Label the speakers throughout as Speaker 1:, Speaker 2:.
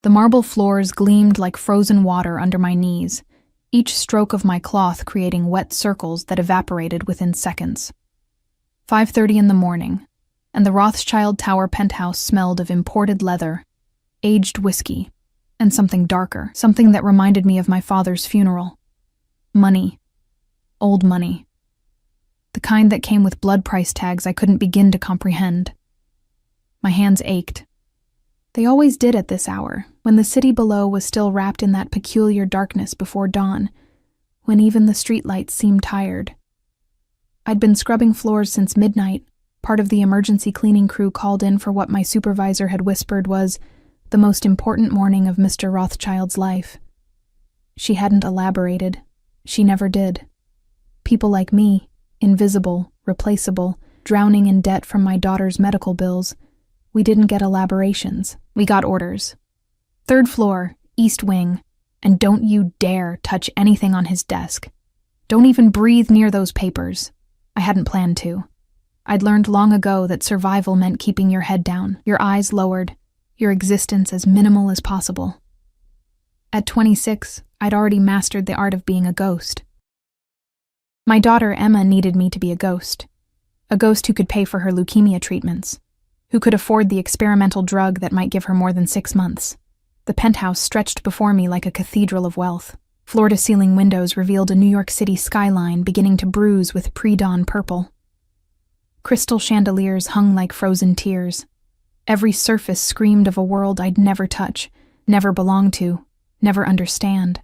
Speaker 1: The marble floors gleamed like frozen water under my knees, each stroke of my cloth creating wet circles that evaporated within seconds. 5:30 in the morning, and the Rothschild Tower penthouse smelled of imported leather, aged whiskey, and something darker, something that reminded me of my father's funeral. Money. Old money. The kind that came with blood price tags I couldn't begin to comprehend. My hands ached. They always did at this hour, when the city below was still wrapped in that peculiar darkness before dawn, when even the streetlights seemed tired. I'd been scrubbing floors since midnight, part of the emergency cleaning crew called in for what my supervisor had whispered was the most important morning of Mr. Rothschild's life. She hadn't elaborated. She never did. People like me, invisible, replaceable, drowning in debt from my daughter's medical bills, we didn't get elaborations. We got orders. 3rd floor, east wing, and don't you dare touch anything on his desk. Don't even breathe near those papers. I hadn't planned to. I'd learned long ago that survival meant keeping your head down, your eyes lowered, your existence as minimal as possible. At 26, I'd already mastered the art of being a ghost. My daughter Emma needed me to be a ghost who could pay for her leukemia treatments, who could afford the experimental drug that might give her more than 6 months. The penthouse stretched before me like a cathedral of wealth. Floor-to-ceiling windows revealed a New York City skyline beginning to bruise with pre-dawn purple. Crystal chandeliers hung like frozen tears. Every surface screamed of a world I'd never touch, never belong to, never understand.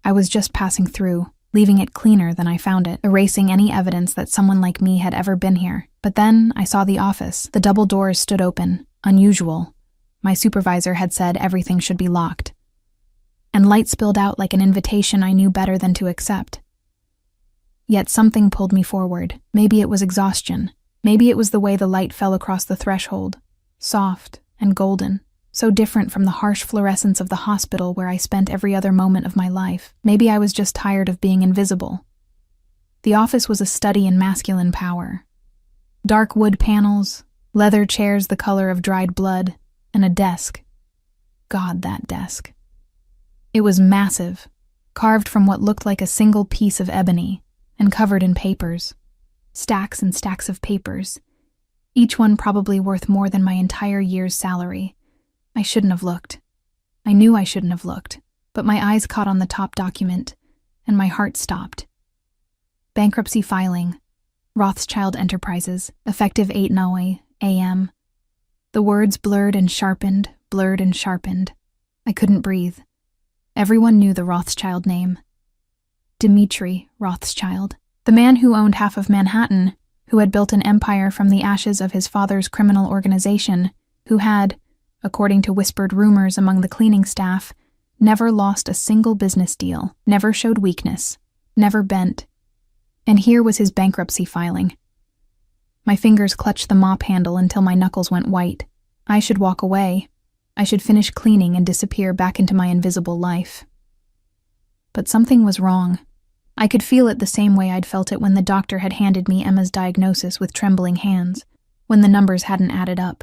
Speaker 1: I was just passing through, leaving it cleaner than I found it, erasing any evidence that someone like me had ever been here. But then I saw the office. The double doors stood open. Unusual. My supervisor had said everything should be locked. And light spilled out like an invitation I knew better than to accept. Yet something pulled me forward. Maybe it was exhaustion. Maybe it was the way the light fell across the threshold. Soft and golden. So different from the harsh fluorescence of the hospital where I spent every other moment of my life. Maybe I was just tired of being invisible. The office was a study in masculine power. Dark wood panels, leather chairs the color of dried blood, and a desk. God, that desk. It was massive, carved from what looked like a single piece of ebony, and covered in papers. Stacks and stacks of papers, each one probably worth more than my entire year's salary. I shouldn't have looked. I knew I shouldn't have looked, but my eyes caught on the top document, and my heart stopped. Bankruptcy filing. Rothschild Enterprises, effective 8:09 a.m. The words blurred and sharpened, blurred and sharpened. I couldn't breathe. Everyone knew the Rothschild name. Dmitri Rothschild, the man who owned half of Manhattan, who had built an empire from the ashes of his father's criminal organization, who had, according to whispered rumors among the cleaning staff, never lost a single business deal, never showed weakness, never bent. And here was his bankruptcy filing. My fingers clutched the mop handle until my knuckles went white. I should walk away. I should finish cleaning and disappear back into my invisible life. But something was wrong. I could feel it the same way I'd felt it when the doctor had handed me Emma's diagnosis with trembling hands, when the numbers hadn't added up,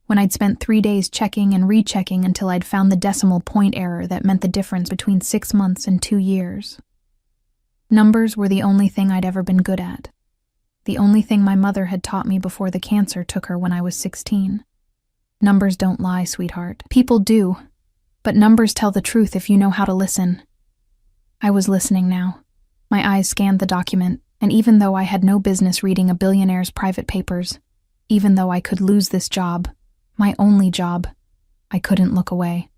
Speaker 1: when I'd spent 3 days checking and rechecking until I'd found the decimal point error that meant the difference between 6 months and 2 years. Numbers were the only thing I'd ever been good at. The only thing my mother had taught me before the cancer took her when I was 16. Numbers don't lie, sweetheart. People do, but numbers tell the truth if you know how to listen. I was listening now. My eyes scanned the document, and even though I had no business reading a billionaire's private papers, even though I could lose this job, my only job, I couldn't look away.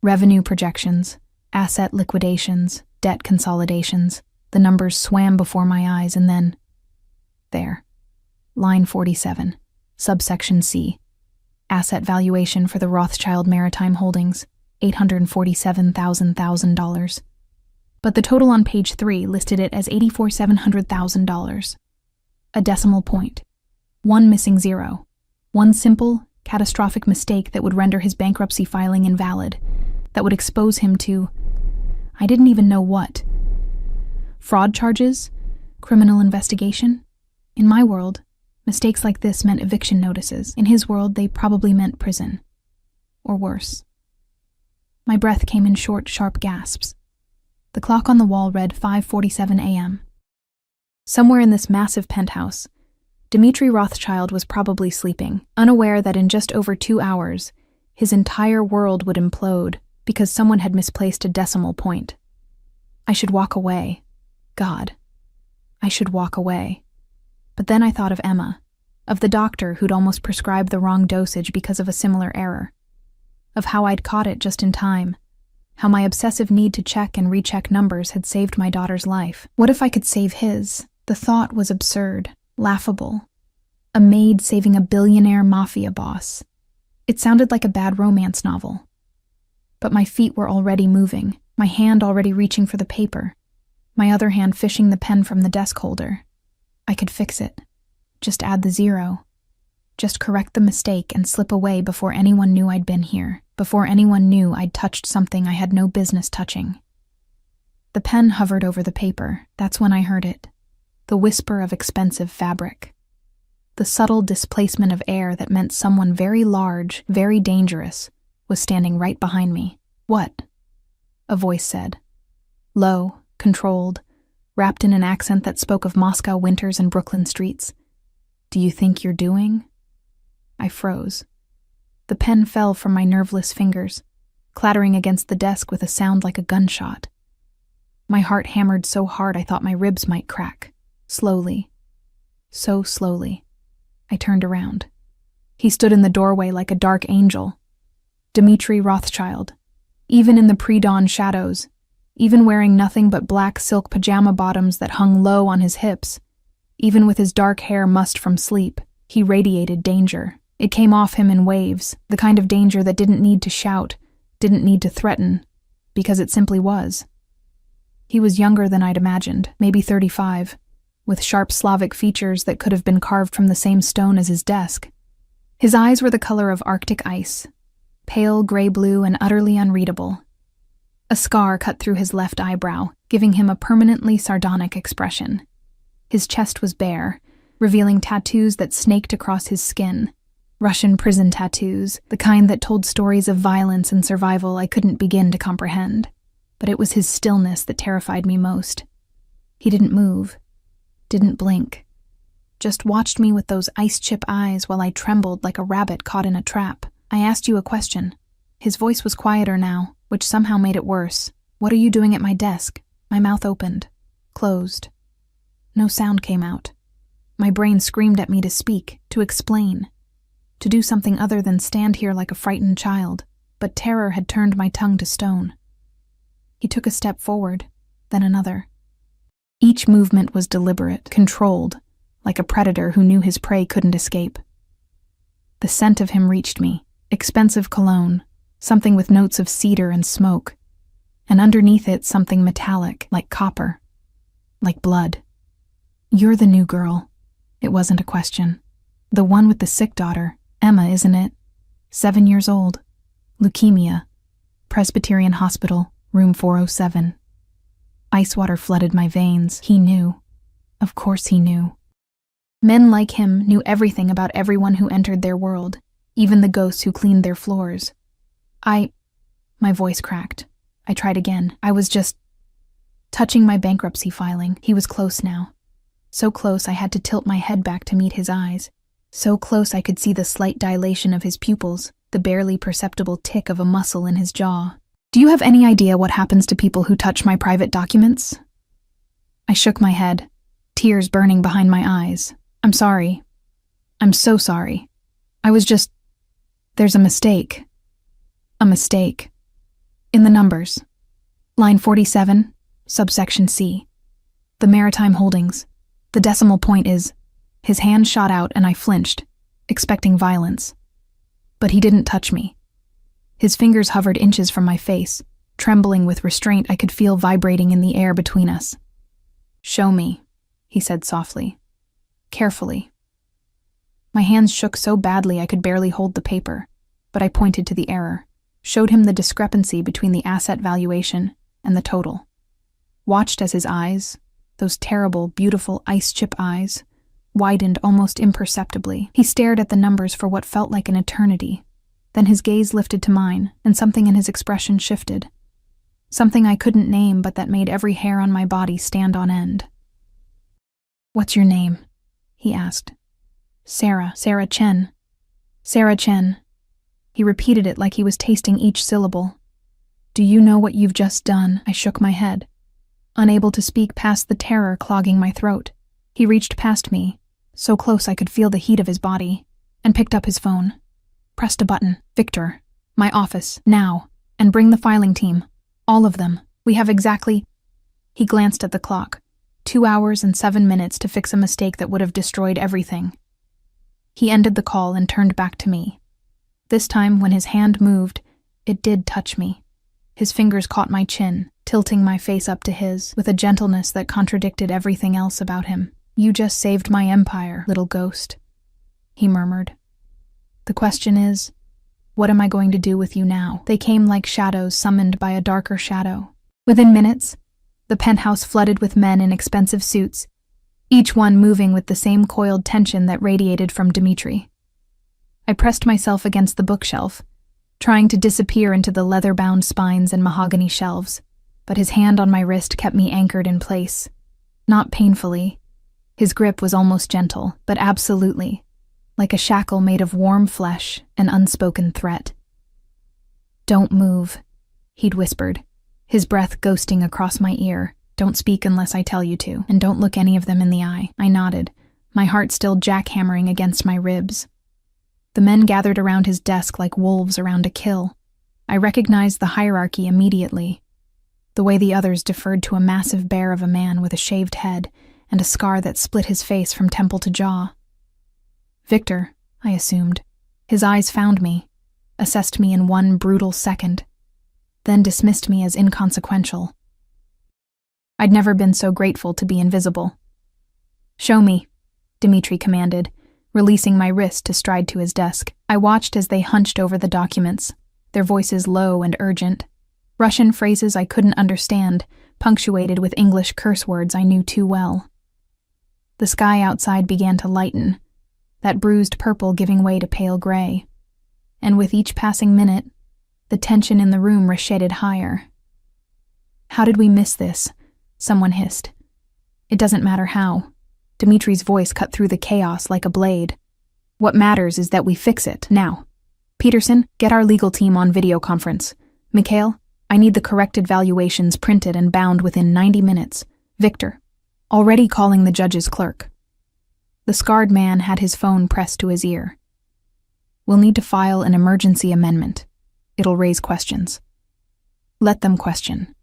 Speaker 1: Revenue projections, asset liquidations, debt consolidations. The numbers swam before my eyes and then... There. Line 47. Subsection C. Asset valuation for the Rothschild Maritime Holdings, $847,000. But the total on page 3 listed it as $84,700,000. A decimal point. One missing zero. One simple, catastrophic mistake that would render his bankruptcy filing invalid, that would expose him to... I didn't even know what. Fraud charges? Criminal investigation? In my world, mistakes like this meant eviction notices. In his world, they probably meant prison. Or worse. My breath came in short, sharp gasps. The clock on the wall read 5:47 a.m. Somewhere in this massive penthouse, Dmitri Rothschild was probably sleeping, unaware that in just over 2 hours, his entire world would implode because someone had misplaced a decimal point. I should walk away. God. I should walk away. But then I thought of Emma, of the doctor who'd almost prescribed the wrong dosage because of a similar error, of how I'd caught it just in time, how my obsessive need to check and recheck numbers had saved my daughter's life. What if I could save his? The thought was absurd, laughable. A maid saving a billionaire mafia boss. It sounded like a bad romance novel. But my feet were already moving, my hand already reaching for the paper, my other hand fishing the pen from the desk holder. I could fix it. Just add the 0. Just correct the mistake and slip away before anyone knew I'd been here, before anyone knew I'd touched something I had no business touching. The pen hovered over the paper. That's when I heard it. The whisper of expensive fabric. The subtle displacement of air that meant someone very large, very dangerous, was standing right behind me. What? A voice said. Low, controlled, wrapped in an accent that spoke of Moscow winters and Brooklyn streets. Do you think you're doing? I froze. The pen fell from my nerveless fingers, clattering against the desk with a sound like a gunshot. My heart hammered so hard I thought my ribs might crack. Slowly. So slowly. I turned around. He stood in the doorway like a dark angel. Dmitri Rothschild. Even in the pre-dawn shadows, even wearing nothing but black silk pajama bottoms that hung low on his hips, even with his dark hair mussed from sleep, he radiated danger. It came off him in waves, the kind of danger that didn't need to shout, didn't need to threaten, because it simply was. He was younger than I'd imagined, maybe 35, with sharp Slavic features that could have been carved from the same stone as his desk. His eyes were the color of Arctic ice, pale gray-blue and utterly unreadable. A scar cut through his left eyebrow, giving him a permanently sardonic expression. His chest was bare, revealing tattoos that snaked across his skin. Russian prison tattoos, the kind that told stories of violence and survival I couldn't begin to comprehend. But it was his stillness that terrified me most. He didn't move, didn't blink, just watched me with those ice-chip eyes while I trembled like a rabbit caught in a trap. I asked you a question. His voice was quieter now, which somehow made it worse. What are you doing at my desk? My mouth opened, closed. No sound came out. My brain screamed at me to speak, to explain, to do something other than stand here like a frightened child, but terror had turned my tongue to stone. He took a step forward, then another. Each movement was deliberate, controlled, like a predator who knew his prey couldn't escape. The scent of him reached me, expensive cologne, something with notes of cedar and smoke, and underneath it something metallic, like copper, like blood. You're the new girl. It wasn't a question. The one with the sick daughter, Emma, isn't it? 7 years old. Leukemia. Presbyterian Hospital, room 407. Ice water flooded my veins. He knew. Of course he knew. Men like him knew everything about everyone who entered their world, even the ghosts who cleaned their floors. My voice cracked. I tried again. I was just touching my bankruptcy filing. He was close now. So close I had to tilt my head back to meet his eyes. So close I could see the slight dilation of his pupils, the barely perceptible tick of a muscle in his jaw. Do you have any idea what happens to people who touch my private documents? I shook my head, tears burning behind my eyes. I'm sorry. I'm so sorry. There's a mistake. A mistake. In the numbers. Line 47, subsection C. The maritime holdings. The decimal point is... His hand shot out and I flinched, expecting violence. But he didn't touch me. His fingers hovered inches from my face, trembling with restraint I could feel vibrating in the air between us. Show me, he said softly. Carefully. My hands shook so badly I could barely hold the paper, but I pointed to the error, showed him the discrepancy between the asset valuation and the total. Watched as his eyes, those terrible, beautiful ice-chip eyes, widened almost imperceptibly. He stared at the numbers for what felt like an eternity, Then his gaze lifted to mine, and something in his expression shifted. Something I couldn't name, but that made every hair on my body stand on end. "What's your name?" he asked. Sarah Chen. Sarah Chen." He repeated it like he was tasting each syllable. "Do you know what you've just done?" I shook my head, unable to speak past the terror clogging my throat. He reached past me, so close I could feel the heat of his body, and picked up his phone. Pressed a button. "Victor, my office, now, and bring the filing team. All of them. We have exactly—" He glanced at the clock. 2 hours and 7 minutes to fix a mistake that would have destroyed everything. He ended the call and turned back to me. This time, when his hand moved, it did touch me. His fingers caught my chin, tilting my face up to his, with a gentleness that contradicted everything else about him. "You just saved my empire, little ghost," he murmured. "The question is, what am I going to do with you now?" They came like shadows summoned by a darker shadow. Within minutes, the penthouse flooded with men in expensive suits, each one moving with the same coiled tension that radiated from Dmitri. I pressed myself against the bookshelf, trying to disappear into the leather-bound spines and mahogany shelves, but his hand on my wrist kept me anchored in place. Not painfully. His grip was almost gentle, but absolutely, like a shackle made of warm flesh, an unspoken threat. "Don't move," he'd whispered, his breath ghosting across my ear. "Don't speak unless I tell you to, and don't look any of them in the eye." I nodded, my heart still jackhammering against my ribs. The men gathered around his desk like wolves around a kill. I recognized the hierarchy immediately, the way the others deferred to a massive bear of a man with a shaved head and a scar that split his face from temple to jaw. Victor, I assumed. His eyes found me, assessed me in one brutal second, then dismissed me as inconsequential. I'd never been so grateful to be invisible. "Show me," Dmitri commanded, releasing my wrist to stride to his desk. I watched as they hunched over the documents, their voices low and urgent. Russian phrases I couldn't understand, punctuated with English curse words I knew too well. The sky outside began to lighten, that bruised purple giving way to pale gray. And with each passing minute, the tension in the room ratcheted higher. "How did we miss this?" someone hissed. "It doesn't matter how." Dmitri's voice cut through the chaos like a blade. "What matters is that we fix it, now. Peterson, get our legal team on video conference. Mikhail, I need the corrected valuations printed and bound within 90 minutes. Victor, already calling the judge's clerk." The scarred man had his phone pressed to his ear. "We'll need to file an emergency amendment. It'll raise questions." Let them question.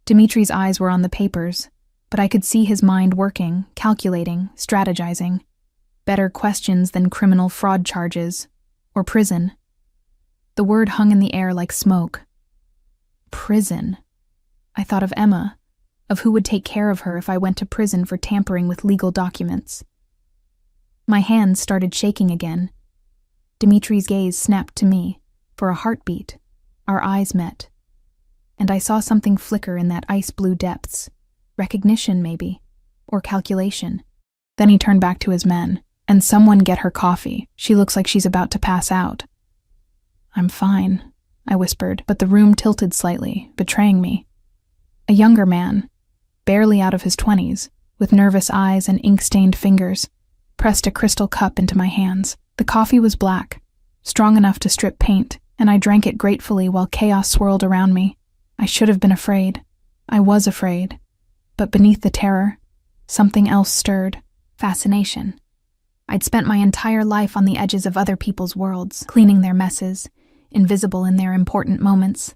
Speaker 1: Dmitri's eyes were on the papers, but I could see his mind working, calculating, strategizing. Better questions than criminal fraud charges, or prison. The word hung in the air like smoke. Prison. I thought of Emma, of who would take care of her if I went to prison for tampering with legal documents. My hands started shaking again. Dmitri's gaze snapped to me. For a heartbeat, our eyes met. And I saw something flicker in that ice-blue depths. Recognition, maybe, or calculation. Then he turned back to his men. "And someone get her coffee. She looks like she's about to pass out." "I'm fine," I whispered, but the room tilted slightly, betraying me. A younger man, barely out of his 20s, with nervous eyes and ink-stained fingers, pressed a crystal cup into my hands. The coffee was black, strong enough to strip paint, and I drank it gratefully while chaos swirled around me. I should have been afraid. I was afraid. But beneath the terror, something else stirred. Fascination. I'd spent my entire life on the edges of other people's worlds, cleaning their messes, invisible in their important moments.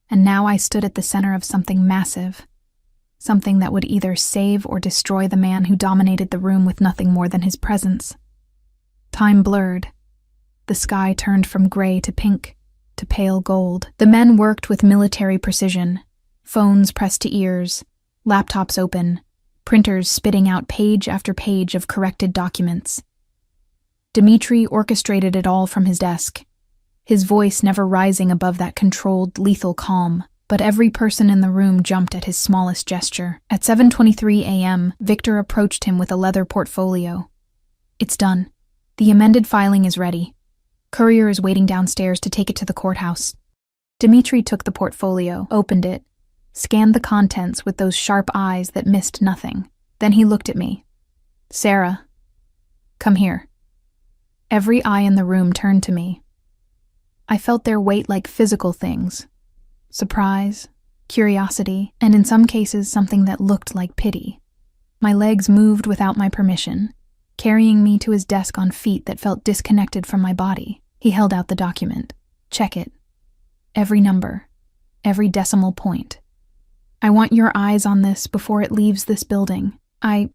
Speaker 1: And now I stood at the center of something massive. Something that would either save or destroy the man who dominated the room with nothing more than his presence. Time blurred. The sky turned from gray to pink, to pale gold. The men worked with military precision, phones pressed to ears, laptops open, printers spitting out page after page of corrected documents. Dmitri orchestrated it all from his desk, his voice never rising above that controlled, lethal calm, but every person in the room jumped at his smallest gesture. At 7:23 a.m., Victor approached him with a leather portfolio. "It's done. The amended filing is ready. Courier is waiting downstairs to take it to the courthouse. Dimitri took the portfolio, opened it, scanned the contents with those sharp eyes that missed nothing. Then he looked at me. Sarah, come here. Every eye in the room turned to me. I felt their weight like physical things. Surprise, curiosity, and in some cases something that looked like pity. My legs moved without my permission, carrying me to his desk on feet that felt disconnected from my body. He held out the document. Check it. Every number, every decimal point. I want your eyes on this before it leaves this building. I'm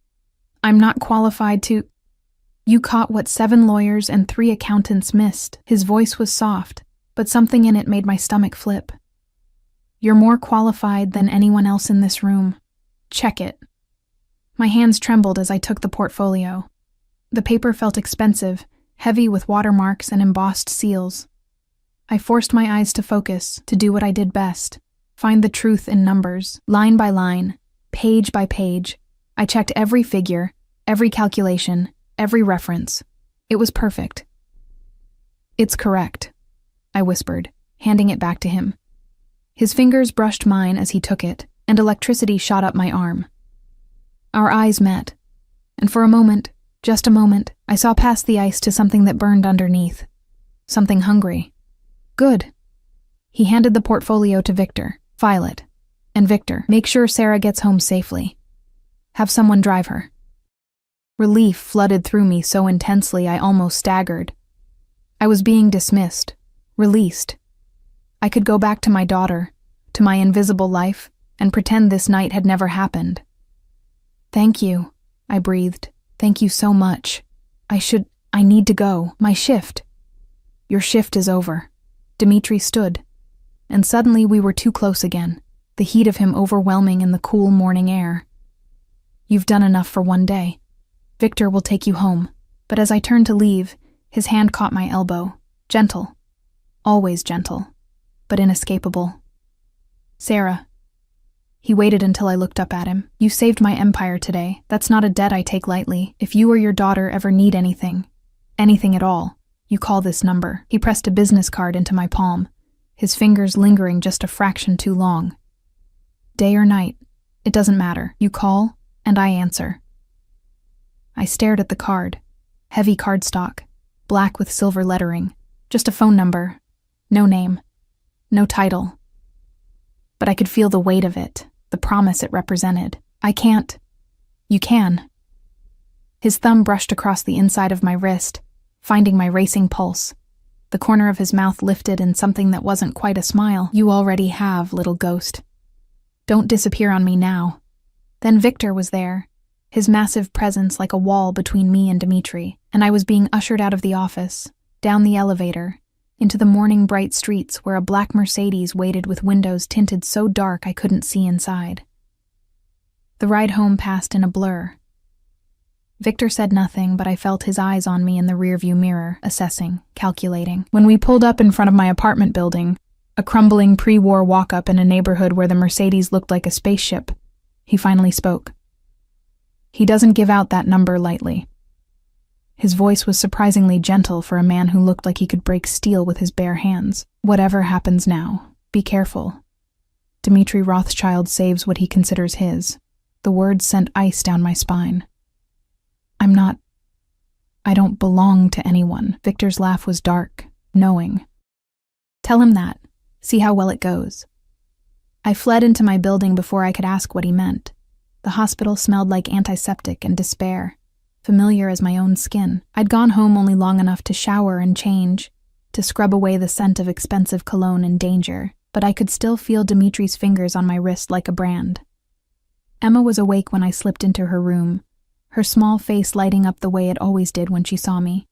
Speaker 1: not qualified to... You caught what 7 lawyers and 3 accountants missed. His voice was soft, but something in it made my stomach flip. You're more qualified than anyone else in this room. Check it. My hands trembled as I took the portfolio. The paper felt expensive, heavy with watermarks and embossed seals. I forced my eyes to focus, to do what I did best. Find the truth in numbers, line by line, page by page. I checked every figure, every calculation, every reference. It was perfect. It's correct, I whispered, handing it back to him. His fingers brushed mine as he took it, and electricity shot up my arm. Our eyes met, and for a moment, just a moment, I saw past the ice to something that burned underneath. Something hungry. Good. He handed the portfolio to Victor. File it. And Victor, make sure Sarah gets home safely. Have someone drive her. Relief flooded through me so intensely I almost staggered. I was being dismissed, released. I could go back to my daughter, to my invisible life, and pretend this night had never happened. Thank you, I breathed. Thank you so much. I need to go. My shift. Your shift is over. Dimitri stood, and suddenly we were too close again, the heat of him overwhelming in the cool morning air. You've done enough for one day. Victor will take you home. But as I turned to leave, his hand caught my elbow. Gentle. Always gentle. But inescapable. Sarah. He waited until I looked up at him. You saved my empire today. That's not a debt I take lightly. If you or your daughter ever need anything at all, you call this number. He pressed a business card into my palm, his fingers lingering just a fraction too long. Day or night, it doesn't matter. You call, and I answer. I stared at the card. Heavy cardstock, black with silver lettering. Just a phone number. No name. No title. But I could feel the weight of it, the promise it represented. I can't. You can. His thumb brushed across the inside of my wrist, finding my racing pulse. The corner of his mouth lifted in something that wasn't quite a smile. You already have, little ghost. Don't disappear on me now. Then Victor was there, his massive presence like a wall between me and Dimitri, and I was being ushered out of the office, down the elevator, into the morning bright streets where a black Mercedes waited with windows tinted so dark I couldn't see inside. The ride home passed in a blur. Victor said nothing, but I felt his eyes on me in the rearview mirror, assessing, calculating. When we pulled up in front of my apartment building, a crumbling pre-war walk-up in a neighborhood where the Mercedes looked like a spaceship, he finally spoke. He doesn't give out that number lightly. His voice was surprisingly gentle for a man who looked like he could break steel with his bare hands. Whatever happens now, be careful. Dimitri Rothschild saves what he considers his. The words sent ice down my spine. I don't belong to anyone. Victor's laugh was dark, knowing. Tell him that. See how well it goes. I fled into my building before I could ask what he meant. The hospital smelled like antiseptic and despair, familiar as my own skin. I'd gone home only long enough to shower and change, to scrub away the scent of expensive cologne and danger, but I could still feel Dimitri's fingers on my wrist like a brand. Emma was awake when I slipped into her room, her small face lighting up the way it always did when she saw me.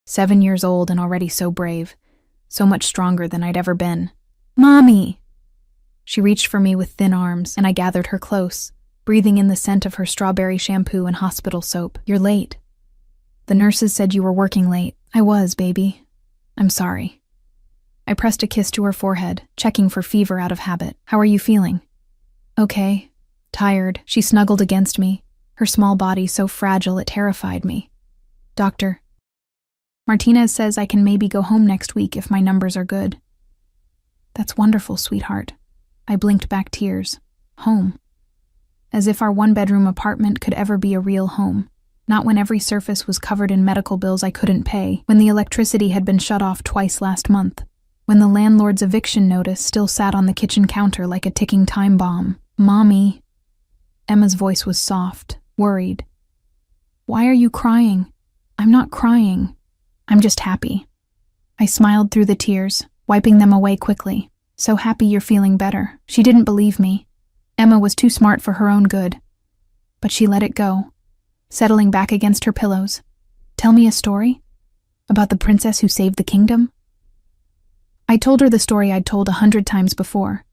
Speaker 1: 7 years old and already so brave, so much stronger than I'd ever been. Mommy! She reached for me with thin arms, and I gathered her close, breathing in the scent of her strawberry shampoo and hospital soap. You're late. The nurses said you were working late. I was, baby. I'm sorry. I pressed a kiss to her forehead, checking for fever out of habit. How are you feeling? Okay. Tired. She snuggled against me, her small body so fragile it terrified me. Doctor, Martinez says I can maybe go home next week if my numbers are good. That's wonderful, sweetheart. I blinked back tears. Home. As if our one-bedroom apartment could ever be a real home. Not when every surface was covered in medical bills I couldn't pay, when the electricity had been shut off twice last month, when the landlord's eviction notice still sat on the kitchen counter like a ticking time bomb. Mommy. Emma's voice was soft, worried. Why are you crying? I'm not crying. I'm just happy. I smiled through the tears, wiping them away quickly. So happy you're feeling better. She didn't believe me. Emma was too smart for her own good. But she let it go, settling back against her pillows. Tell me a story? About the princess who saved the kingdom? I told her the story I'd told 100 times before.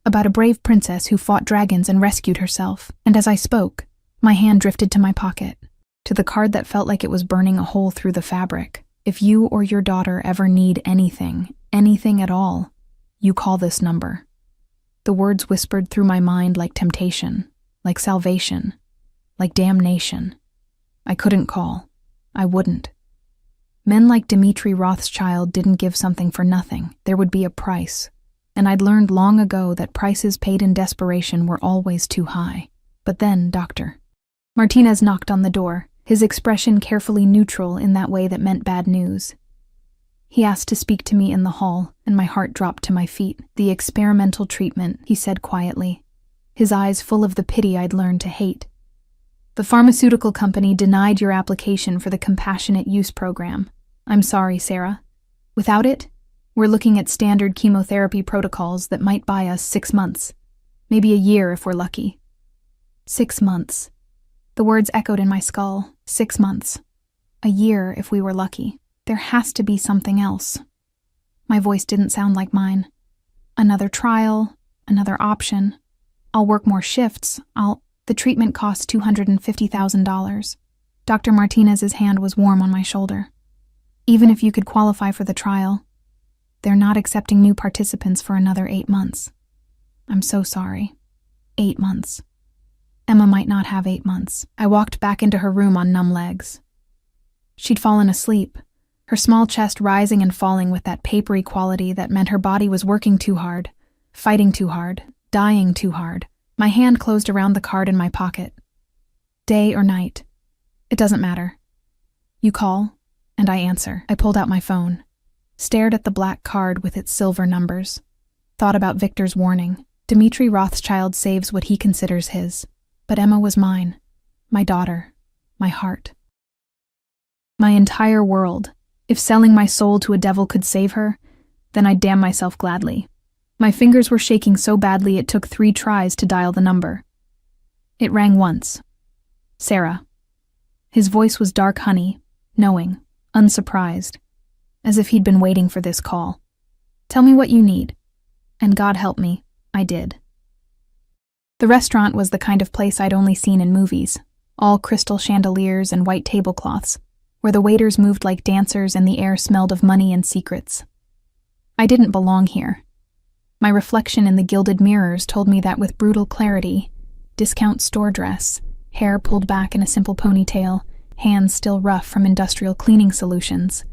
Speaker 1: About a brave princess who fought dragons and rescued herself. And as I spoke, my hand drifted to my pocket, to the card that felt like it was burning a hole through the fabric. If you or your daughter ever need anything at all, you call this number. The words whispered through my mind like temptation, like salvation, like damnation. I couldn't call. I wouldn't. Men like Dmitri Rothschild didn't give something for nothing. There would be a price. And I'd learned long ago that prices paid in desperation were always too high. But then, Doctor. Martinez knocked on the door, his expression carefully neutral in that way that meant bad news. He asked to speak to me in the hall, and my heart dropped to my feet. The experimental treatment, he said quietly, his eyes full of the pity I'd learned to hate. The pharmaceutical company denied your application for the compassionate use program. I'm sorry, Sarah. Without it, we're looking at standard chemotherapy protocols that might buy us 6 months. Maybe a year if we're lucky. 6 months. The words echoed in my skull. 6 months. A year if we were lucky. There has to be something else. My voice didn't sound like mine. Another trial, another option. I'll work more shifts. The treatment costs $250,000. Dr. Martinez's hand was warm on my shoulder. Even if you could qualify for the trial, they're not accepting new participants for another 8 months. I'm so sorry. 8 months. Emma might not have 8 months. I walked back into her room on numb legs. She'd fallen asleep, her small chest rising and falling with that papery quality that meant her body was working too hard, fighting too hard, dying too hard. My hand closed around the card in my pocket. Day or night. It doesn't matter. You call, and I answer. I pulled out my phone, stared at the black card with its silver numbers, thought about Victor's warning. Dmitri Rothschild saves what he considers his. But Emma was mine, my daughter, my heart. My entire world. If selling my soul to a devil could save her, then I'd damn myself gladly. My fingers were shaking so badly it took 3 tries to dial the number. It rang once. Sarah. His voice was dark honey, knowing, unsurprised, as if he'd been waiting for this call. Tell me what you need. And God help me, I did. The restaurant was the kind of place I'd only seen in movies, all crystal chandeliers and white tablecloths, where the waiters moved like dancers and the air smelled of money and secrets. I didn't belong here. My reflection in the gilded mirrors told me that with brutal clarity. Discount store dress, hair pulled back in a simple ponytail, hands still rough from industrial cleaning solutions.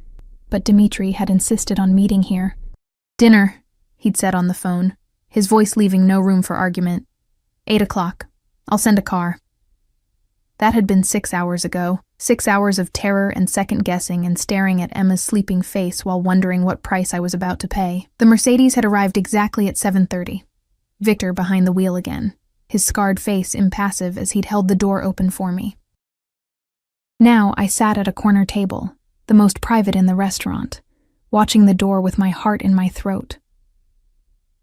Speaker 1: But Dmitri had insisted on meeting here. Dinner, he'd said on the phone, his voice leaving no room for argument. 8 o'clock. I'll send a car. That had been 6 hours ago. 6 hours of terror and second-guessing and staring at Emma's sleeping face while wondering what price I was about to pay. The Mercedes had arrived exactly at 7:30. Victor behind the wheel again, his scarred face impassive as he'd held the door open for me. Now I sat at a corner table, the most private in the restaurant, watching the door with my heart in my throat.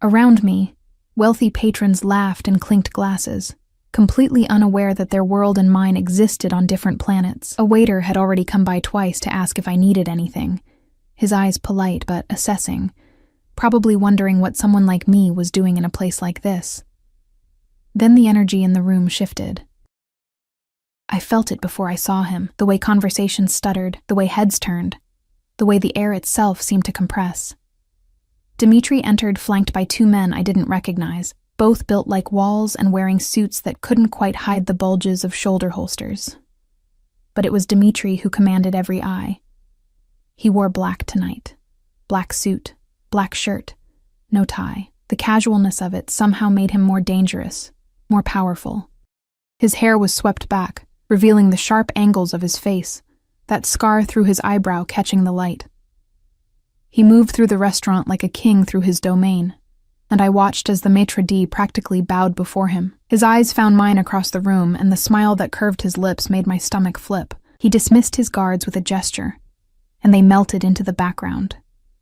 Speaker 1: Around me, wealthy patrons laughed and clinked glasses, completely unaware that their world and mine existed on different planets. A waiter had already come by twice to ask if I needed anything, his eyes polite but assessing, probably wondering what someone like me was doing in a place like this. Then the energy in the room shifted. I felt it before I saw him, the way conversations stuttered, the way heads turned, the way the air itself seemed to compress. Dmitri entered flanked by 2 men I didn't recognize, both built like walls and wearing suits that couldn't quite hide the bulges of shoulder holsters. But it was Dmitri who commanded every eye. He wore black tonight. Black suit, black shirt, no tie. The casualness of it somehow made him more dangerous, more powerful. His hair was swept back, revealing the sharp angles of his face, that scar through his eyebrow catching the light. He moved through the restaurant like a king through his domain, and I watched as the maitre d' practically bowed before him. His eyes found mine across the room, and the smile that curved his lips made my stomach flip. He dismissed his guards with a gesture, and they melted into the background,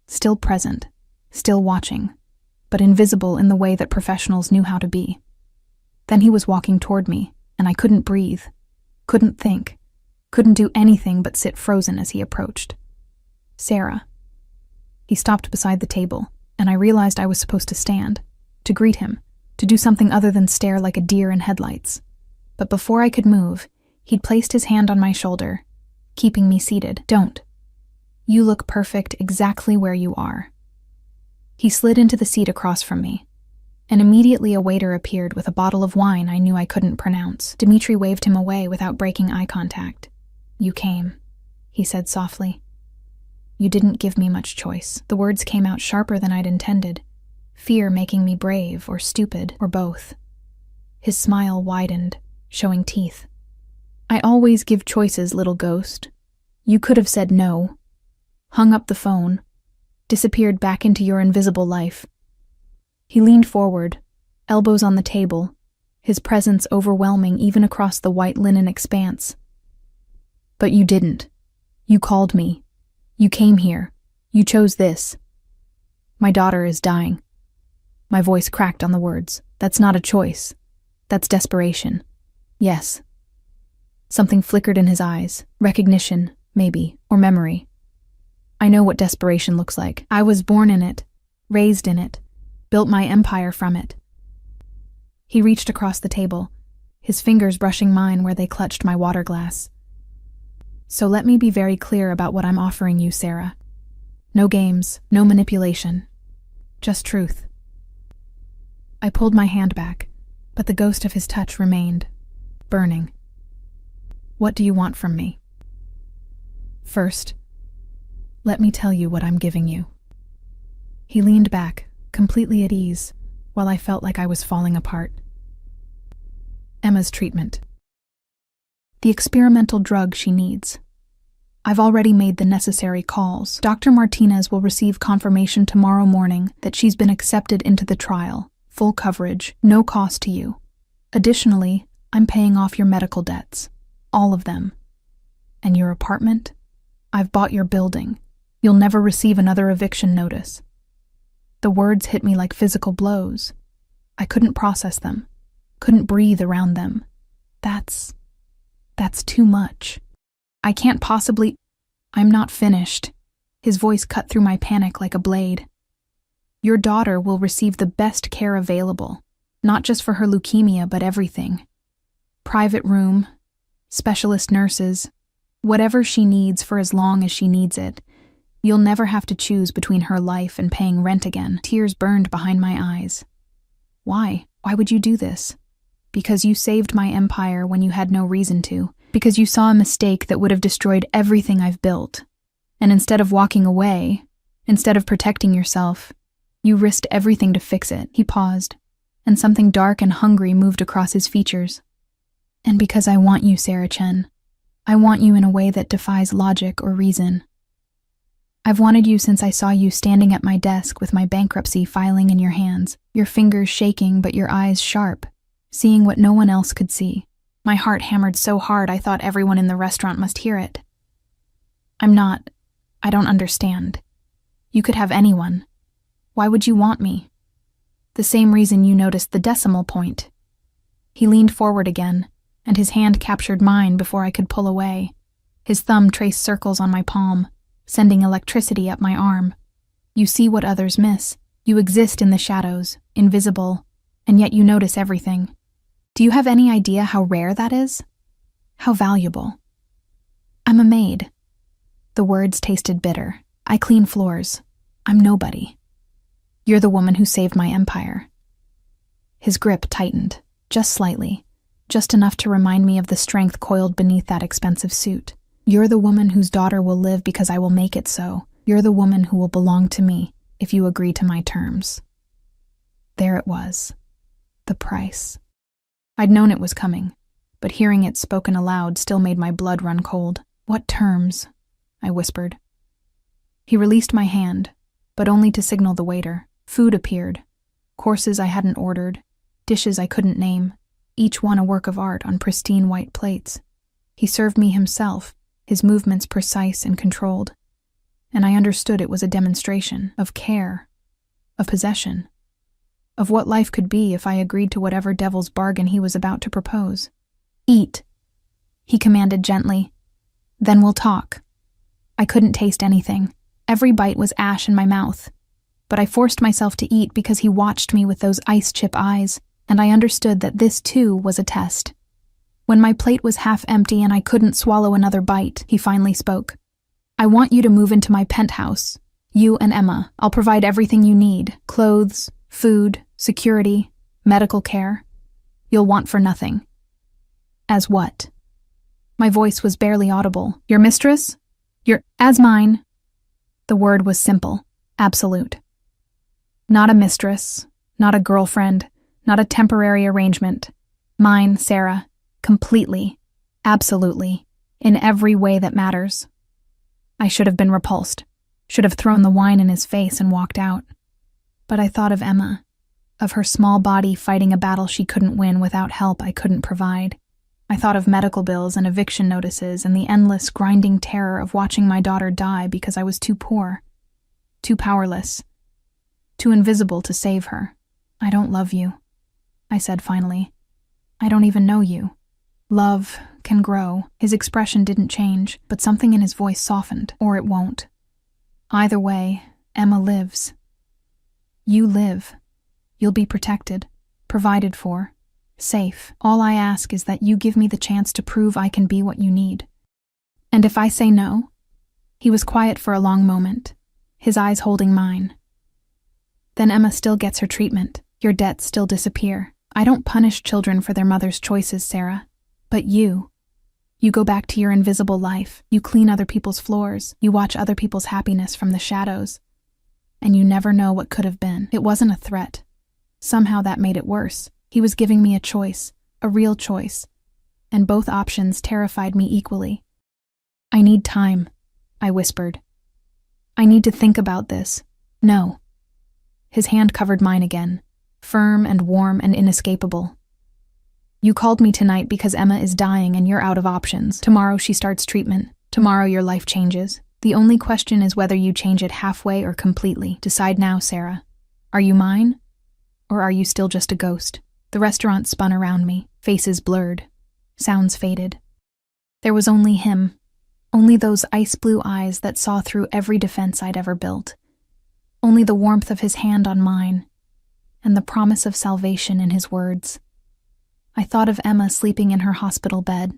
Speaker 1: still present, still watching, but invisible in the way that professionals knew how to be. Then he was walking toward me, and I couldn't breathe, couldn't think, couldn't do anything but sit frozen as he approached. Sarah. He stopped beside the table, and I realized I was supposed to stand, to greet him, to do something other than stare like a deer in headlights. But before I could move, he'd placed his hand on my shoulder, keeping me seated. Don't. You look perfect exactly where you are. He slid into the seat across from me, and immediately a waiter appeared with a bottle of wine I knew I couldn't pronounce. Dimitri waved him away without breaking eye contact. You came, he said softly. You didn't give me much choice. The words came out sharper than I'd intended, fear making me brave or stupid or both. His smile widened, showing teeth. I always give choices, little ghost. You could have said no, hung up the phone, disappeared back into your invisible life. He leaned forward, elbows on the table, his presence overwhelming even across the white linen expanse. But you didn't. You called me. You came here. You chose this. My daughter is dying. My voice cracked on the words. That's not a choice. That's desperation. Yes. Something flickered in his eyes. Recognition, maybe, or memory. I know what desperation looks like. I was born in it, raised in it, built my empire from it. He reached across the table, his fingers brushing mine where they clutched my water glass. So let me be very clear about what I'm offering you, Sarah. No games, no manipulation. Just truth. I pulled my hand back, but the ghost of his touch remained, burning. What do you want from me? First, let me tell you what I'm giving you. He leaned back, completely at ease, while I felt like I was falling apart. Emma's treatment. The experimental drug she needs. I've already made the necessary calls. Dr. Martinez will receive confirmation tomorrow morning that she's been accepted into the trial. Full coverage, no cost to you. Additionally, I'm paying off your medical debts. All of them. And your apartment? I've bought your building. You'll never receive another eviction notice. The words hit me like physical blows. I couldn't process them. Couldn't breathe around them. That's too much. I can't possibly... I'm not finished. His voice cut through my panic like a blade. Your daughter will receive the best care available, not just for her leukemia, but everything. Private room, specialist nurses, whatever she needs for as long as she needs it. You'll never have to choose between her life and paying rent again. Tears burned behind my eyes. Why? Why would you do this? Because you saved my empire when you had no reason to. Because you saw a mistake that would have destroyed everything I've built. And instead of walking away, instead of protecting yourself, you risked everything to fix it. He paused, and something dark and hungry moved across his features. And because I want you, Sarah Chen. I want you in a way that defies logic or reason. I've wanted you since I saw you standing at my desk with my bankruptcy filing in your hands, your fingers shaking but your eyes sharp, seeing what no one else could see. My heart hammered so hard I thought everyone in the restaurant must hear it. I don't understand. You could have anyone. Why would you want me? The same reason you noticed the decimal point. He leaned forward again, and his hand captured mine before I could pull away. His thumb traced circles on my palm, sending electricity up my arm. You see what others miss. You exist in the shadows, invisible, and yet you notice everything. Do you have any idea how rare that is? How valuable? I'm a maid. The words tasted bitter. I clean floors. I'm nobody. You're the woman who saved my empire. His grip tightened, just slightly, just enough to remind me of the strength coiled beneath that expensive suit. You're the woman whose daughter will live because I will make it so. You're the woman who will belong to me if you agree to my terms. There it was. The price. I'd known it was coming, but hearing it spoken aloud still made my blood run cold. What terms? I whispered. He released my hand, but only to signal the waiter. Food appeared. Courses I hadn't ordered, dishes I couldn't name, each one a work of art on pristine white plates. He served me himself, his movements precise and controlled, and I understood it was a demonstration of care, of possession, of what life could be if I agreed to whatever devil's bargain he was about to propose. Eat, he commanded gently. Then we'll talk. I couldn't taste anything. Every bite was ash in my mouth. But I forced myself to eat because he watched me with those ice-chip eyes, and I understood that this too was a test. When my plate was half empty and I couldn't swallow another bite, he finally spoke. I want you to move into my penthouse. You and Emma. I'll provide everything you need. Clothes, food, security, medical care. You'll want for nothing. As what? My voice was barely audible. Your mistress? As mine. The word was simple. Absolute. Not a mistress, not a girlfriend, not a temporary arrangement. Mine, Sarah, completely, absolutely, in every way that matters. I should have been repulsed, should have thrown the wine in his face and walked out. But I thought of Emma, of her small body fighting a battle she couldn't win without help I couldn't provide. I thought of medical bills and eviction notices and the endless, grinding terror of watching my daughter die because I was too poor, too powerless, too invisible to save her. I don't love you, I said finally. I don't even know you. Love can grow. His expression didn't change, but something in his voice softened, or it won't. Either way, Emma lives. You live. You'll be protected, provided for, safe. All I ask is that you give me the chance to prove I can be what you need. And if I say no? He was quiet for a long moment, his eyes holding mine. Then Emma still gets her treatment. Your debts still disappear. I don't punish children for their mother's choices, Sarah. But you go back to your invisible life. You clean other people's floors. You watch other people's happiness from the shadows. And you never know what could have been. It wasn't a threat. Somehow that made it worse. He was giving me a choice, a real choice. And both options terrified me equally. I need time, I whispered. I need to think about this. No. His hand covered mine again, firm and warm and inescapable. You called me tonight because Emma is dying and you're out of options. Tomorrow she starts treatment. Tomorrow your life changes. The only question is whether you change it halfway or completely. Decide now, Sarah. Are you mine? Or are you still just a ghost? The restaurant spun around me, faces blurred, sounds faded. There was only him, only those ice blue eyes that saw through every defense I'd ever built. Only the warmth of his hand on mine, and the promise of salvation in his words. I thought of Emma sleeping in her hospital bed,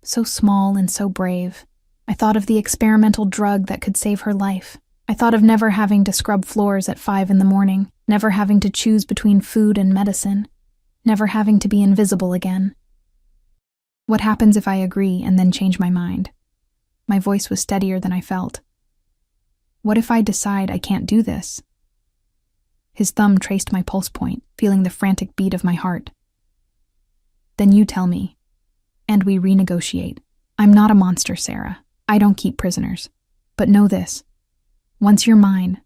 Speaker 1: so small and so brave. I thought of the experimental drug that could save her life. I thought of never having to scrub floors at 5 a.m, never having to choose between food and medicine, never having to be invisible again. What happens if I agree and then change my mind? My voice was steadier than I felt. What if I decide I can't do this? His thumb traced my pulse point, feeling the frantic beat of my heart. Then you tell me, and we renegotiate. I'm not a monster, Sarah. I don't keep prisoners. But know this. Once you're mine,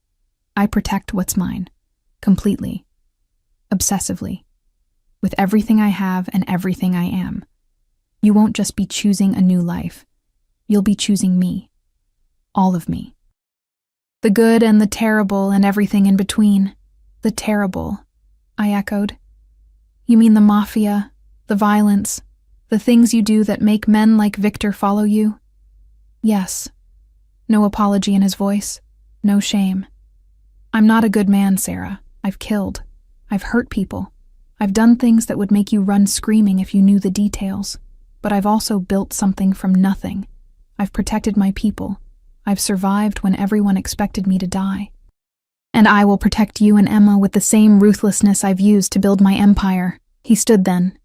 Speaker 1: I protect what's mine. Completely. Obsessively. With everything I have and everything I am. You won't just be choosing a new life. You'll be choosing me. All of me. The good and the terrible and everything in between. The terrible, I echoed. You mean the mafia, the violence, the things you do that make men like Victor follow you? Yes. No apology in his voice. No shame. I'm not a good man, Sarah. I've killed. I've hurt people. I've done things that would make you run screaming if you knew the details. But I've also built something from nothing. I've protected my people. I've survived when everyone expected me to die. And I will protect you and Emma with the same ruthlessness I've used to build my empire. He stood then,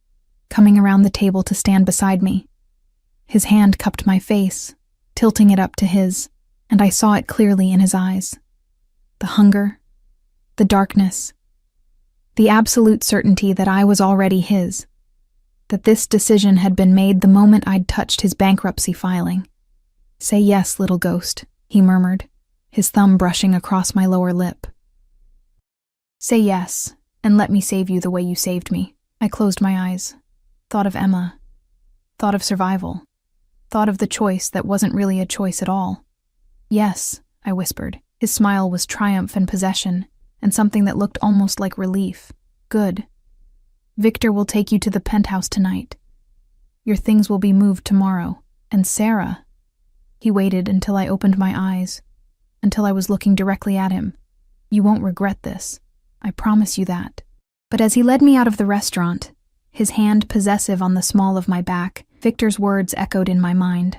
Speaker 1: coming around the table to stand beside me. His hand cupped my face, tilting it up to his, and I saw it clearly in his eyes. The hunger, the darkness, the absolute certainty that I was already his, that this decision had been made the moment I'd touched his bankruptcy filing. "Say yes, little ghost," he murmured, his thumb brushing across my lower lip. "Say yes, and let me save you the way you saved me." I closed my eyes, thought of Emma, thought of survival, thought of the choice that wasn't really a choice at all. "Yes," I whispered. His smile was triumph and possession, and something that looked almost like relief. "Good. Victor will take you to the penthouse tonight. Your things will be moved tomorrow. And Sarah..." He waited until I opened my eyes, until I was looking directly at him. "You won't regret this. I promise you that." But as he led me out of the restaurant, his hand possessive on the small of my back, Victor's words echoed in my mind.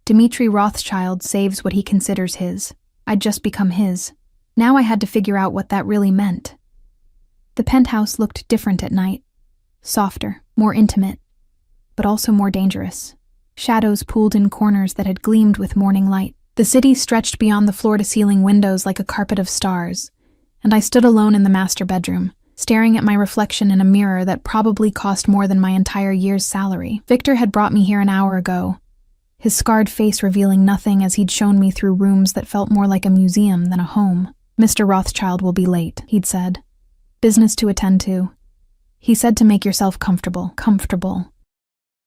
Speaker 1: Dmitri Rothschild saves what he considers his. I'd just become his. Now I had to figure out what that really meant. The penthouse looked different at night. Softer, more intimate, but also more dangerous. Shadows pooled in corners that had gleamed with morning light. The city stretched beyond the floor-to-ceiling windows like a carpet of stars, and I stood alone in the master bedroom, staring at my reflection in a mirror that probably cost more than my entire year's salary. Victor had brought me here an hour ago, his scarred face revealing nothing as he'd shown me through rooms that felt more like a museum than a home. "Mr. Rothschild will be late," he'd said. "Business to attend to." He said to make yourself comfortable. Comfortable.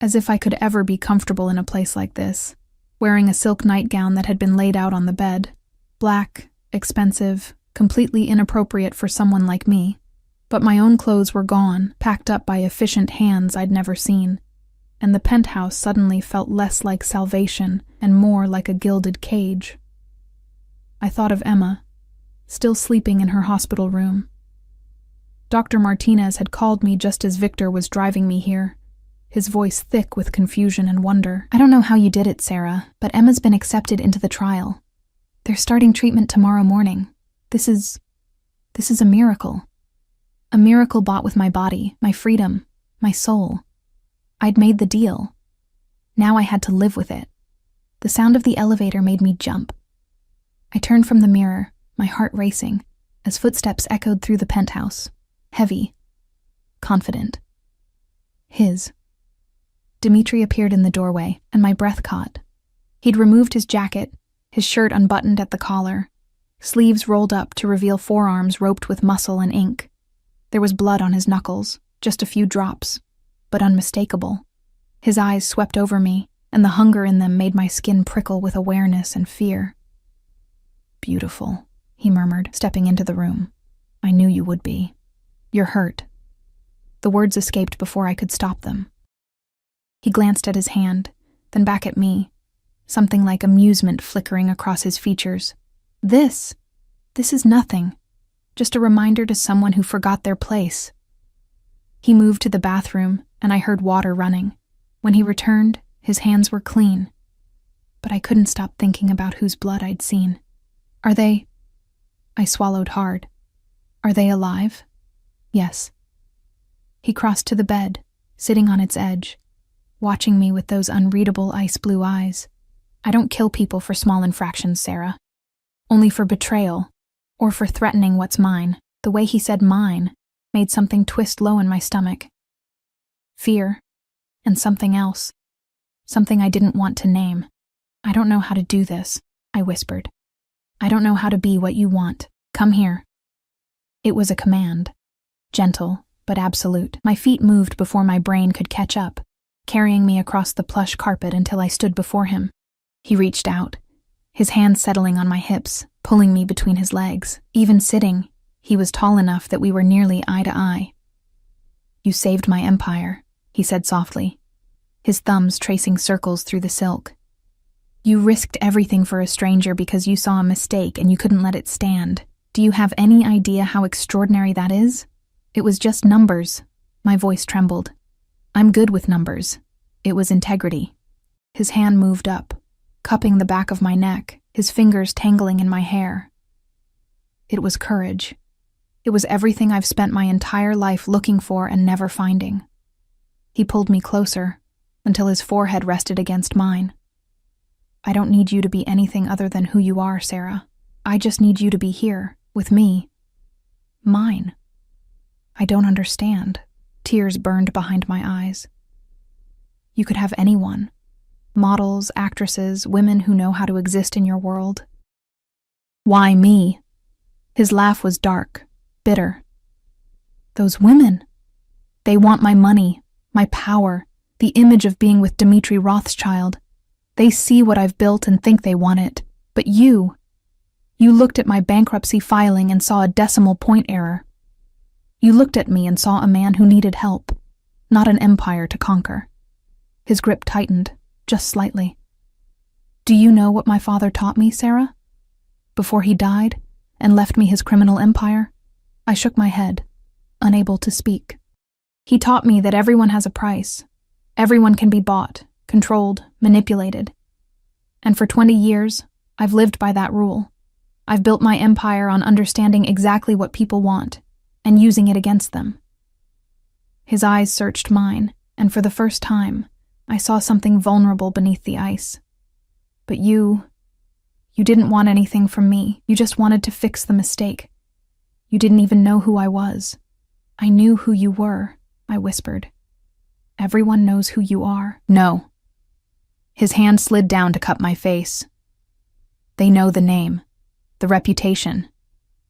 Speaker 1: As if I could ever be comfortable in a place like this, wearing a silk nightgown that had been laid out on the bed. Black, expensive, completely inappropriate for someone like me. But my own clothes were gone, packed up by efficient hands I'd never seen, and the penthouse suddenly felt less like salvation and more like a gilded cage. I thought of Emma, still sleeping in her hospital room. Dr. Martinez had called me just as Victor was driving me here, his voice thick with confusion and wonder. "I don't know how you did it, Sarah, but Emma's been accepted into the trial. They're starting treatment tomorrow morning. This is a miracle. A miracle bought with my body, my freedom, my soul. I'd made the deal. Now I had to live with it." The sound of the elevator made me jump. I turned from the mirror, my heart racing, as footsteps echoed through the penthouse. Heavy. Confident. His. Dmitri appeared in the doorway, and my breath caught. He'd removed his jacket, his shirt unbuttoned at the collar, sleeves rolled up to reveal forearms roped with muscle and ink. There was blood on his knuckles, just a few drops, but unmistakable. His eyes swept over me, and the hunger in them made my skin prickle with awareness and fear. "Beautiful," he murmured, stepping into the room. "I knew you would be. You're hurt." The words escaped before I could stop them. He glanced at his hand, then back at me, something like amusement flickering across his features. This is nothing. Just a reminder to someone who forgot their place." He moved to the bathroom, and I heard water running. When he returned, his hands were clean. But I couldn't stop thinking about whose blood I'd seen. "Are they..." I swallowed hard. "Are they alive?" "Yes." He crossed to the bed, sitting on its edge, watching me with those unreadable ice-blue eyes. "I don't kill people for small infractions, Sarah. Only for betrayal, or for threatening what's mine." The way he said mine made something twist low in my stomach. Fear, and something else. Something I didn't want to name. "I don't know how to do this," I whispered. "I don't know how to be what you want. Come here." It was a command. Gentle, but absolute. My feet moved before my brain could catch up, carrying me across the plush carpet until I stood before him. He reached out, his hands settling on my hips, pulling me between his legs. Even sitting, he was tall enough that we were nearly eye to eye. "You saved my empire," he said softly, his thumbs tracing circles through the silk. "You risked everything for a stranger because you saw a mistake and you couldn't let it stand. Do you have any idea how extraordinary that is? It was just numbers." My voice trembled. "I'm good with numbers. It was integrity." His hand moved up, cupping the back of my neck, his fingers tangling in my hair. It was courage. It was everything I've spent my entire life looking for and never finding. He pulled me closer, until his forehead rested against mine. I don't need you to be anything other than who you are, Sarah. I just need you to be here, with me. Mine. I don't understand. Tears burned behind my eyes. You could have anyone. Models, actresses, women who know how to exist in your world. Why me? His laugh was dark, bitter. Those women. They want my money, my power, the image of being with Dmitri Rothschild. They see what I've built and think they want it. But you looked at my bankruptcy filing and saw a decimal point error. You looked at me and saw a man who needed help, not an empire to conquer. His grip tightened, just slightly. Do you know what my father taught me, Sarah? Before he died and left me his criminal empire, I shook my head, unable to speak. He taught me that everyone has a price. Everyone can be bought, controlled, manipulated. And for 20 years, I've lived by that rule. I've built my empire on understanding exactly what people want and using it against them. His eyes searched mine, and for the first time, I saw something vulnerable beneath the ice. But you didn't want anything from me. You just wanted to fix the mistake. You didn't even know who I was. I knew who you were, I whispered. Everyone knows who you are. No. His hand slid down to cup my face. They know the name, the reputation,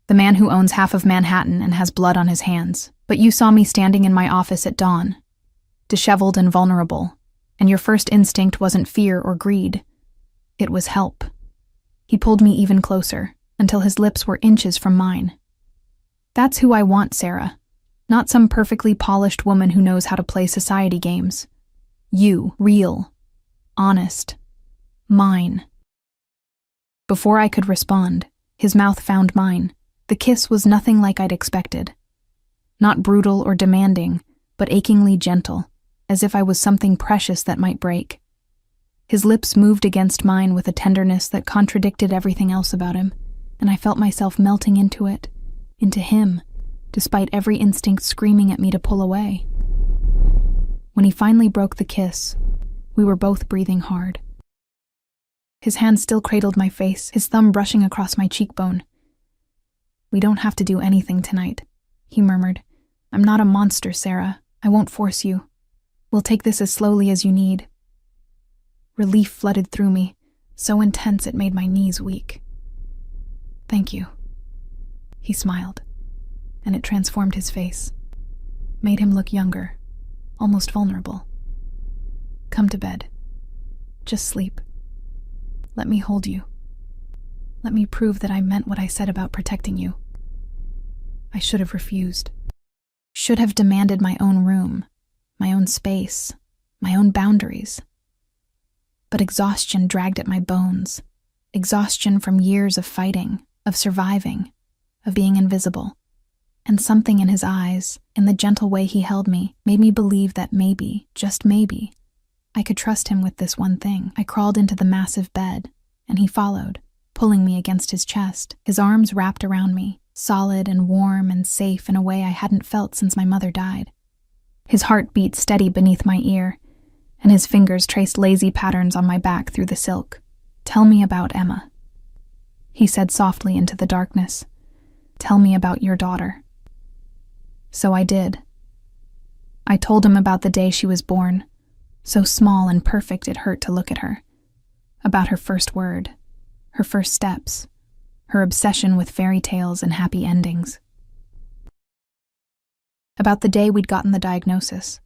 Speaker 1: the man who owns half of Manhattan and has blood on his hands. But you saw me standing in my office at dawn, disheveled and vulnerable, and your first instinct wasn't fear or greed. It was help. He pulled me even closer, until his lips were inches from mine. That's who I want, Sarah. Not some perfectly polished woman who knows how to play society games. You, real, honest, mine. Before I could respond, his mouth found mine. The kiss was nothing like I'd expected. Not brutal or demanding, but achingly gentle, as if I was something precious that might break. His lips moved against mine with a tenderness that contradicted everything else about him, and I felt myself melting into it, into him, despite every instinct screaming at me to pull away. When he finally broke the kiss, we were both breathing hard. His hand still cradled my face, his thumb brushing across my cheekbone. We don't have to do anything tonight, he murmured. I'm not a monster, Sarah. I won't force you. We'll take this as slowly as you need. Relief flooded through me, so intense it made my knees weak. Thank you. He smiled, and it transformed his face, made him look younger, almost vulnerable. Come to bed. Just sleep. Let me hold you. Let me prove that I meant what I said about protecting you. I should have refused. Should have demanded my own room, my own space, my own boundaries. But exhaustion dragged at my bones. Exhaustion from years of fighting, of surviving, of being invisible. And something in his eyes, in the gentle way he held me, made me believe that maybe, just maybe, I could trust him with this one thing. I crawled into the massive bed, and he followed, pulling me against his chest, his arms wrapped around me, solid and warm and safe in a way I hadn't felt since my mother died. His heart beat steady beneath my ear, and his fingers traced lazy patterns on my back through the silk. Tell me about Emma, he said softly into the darkness. Tell me about your daughter. So I did. I told him about the day she was born, so small and perfect it hurt to look at her. About her first word, her first steps, her obsession with fairy tales and happy endings. About the day we'd gotten the diagnosis,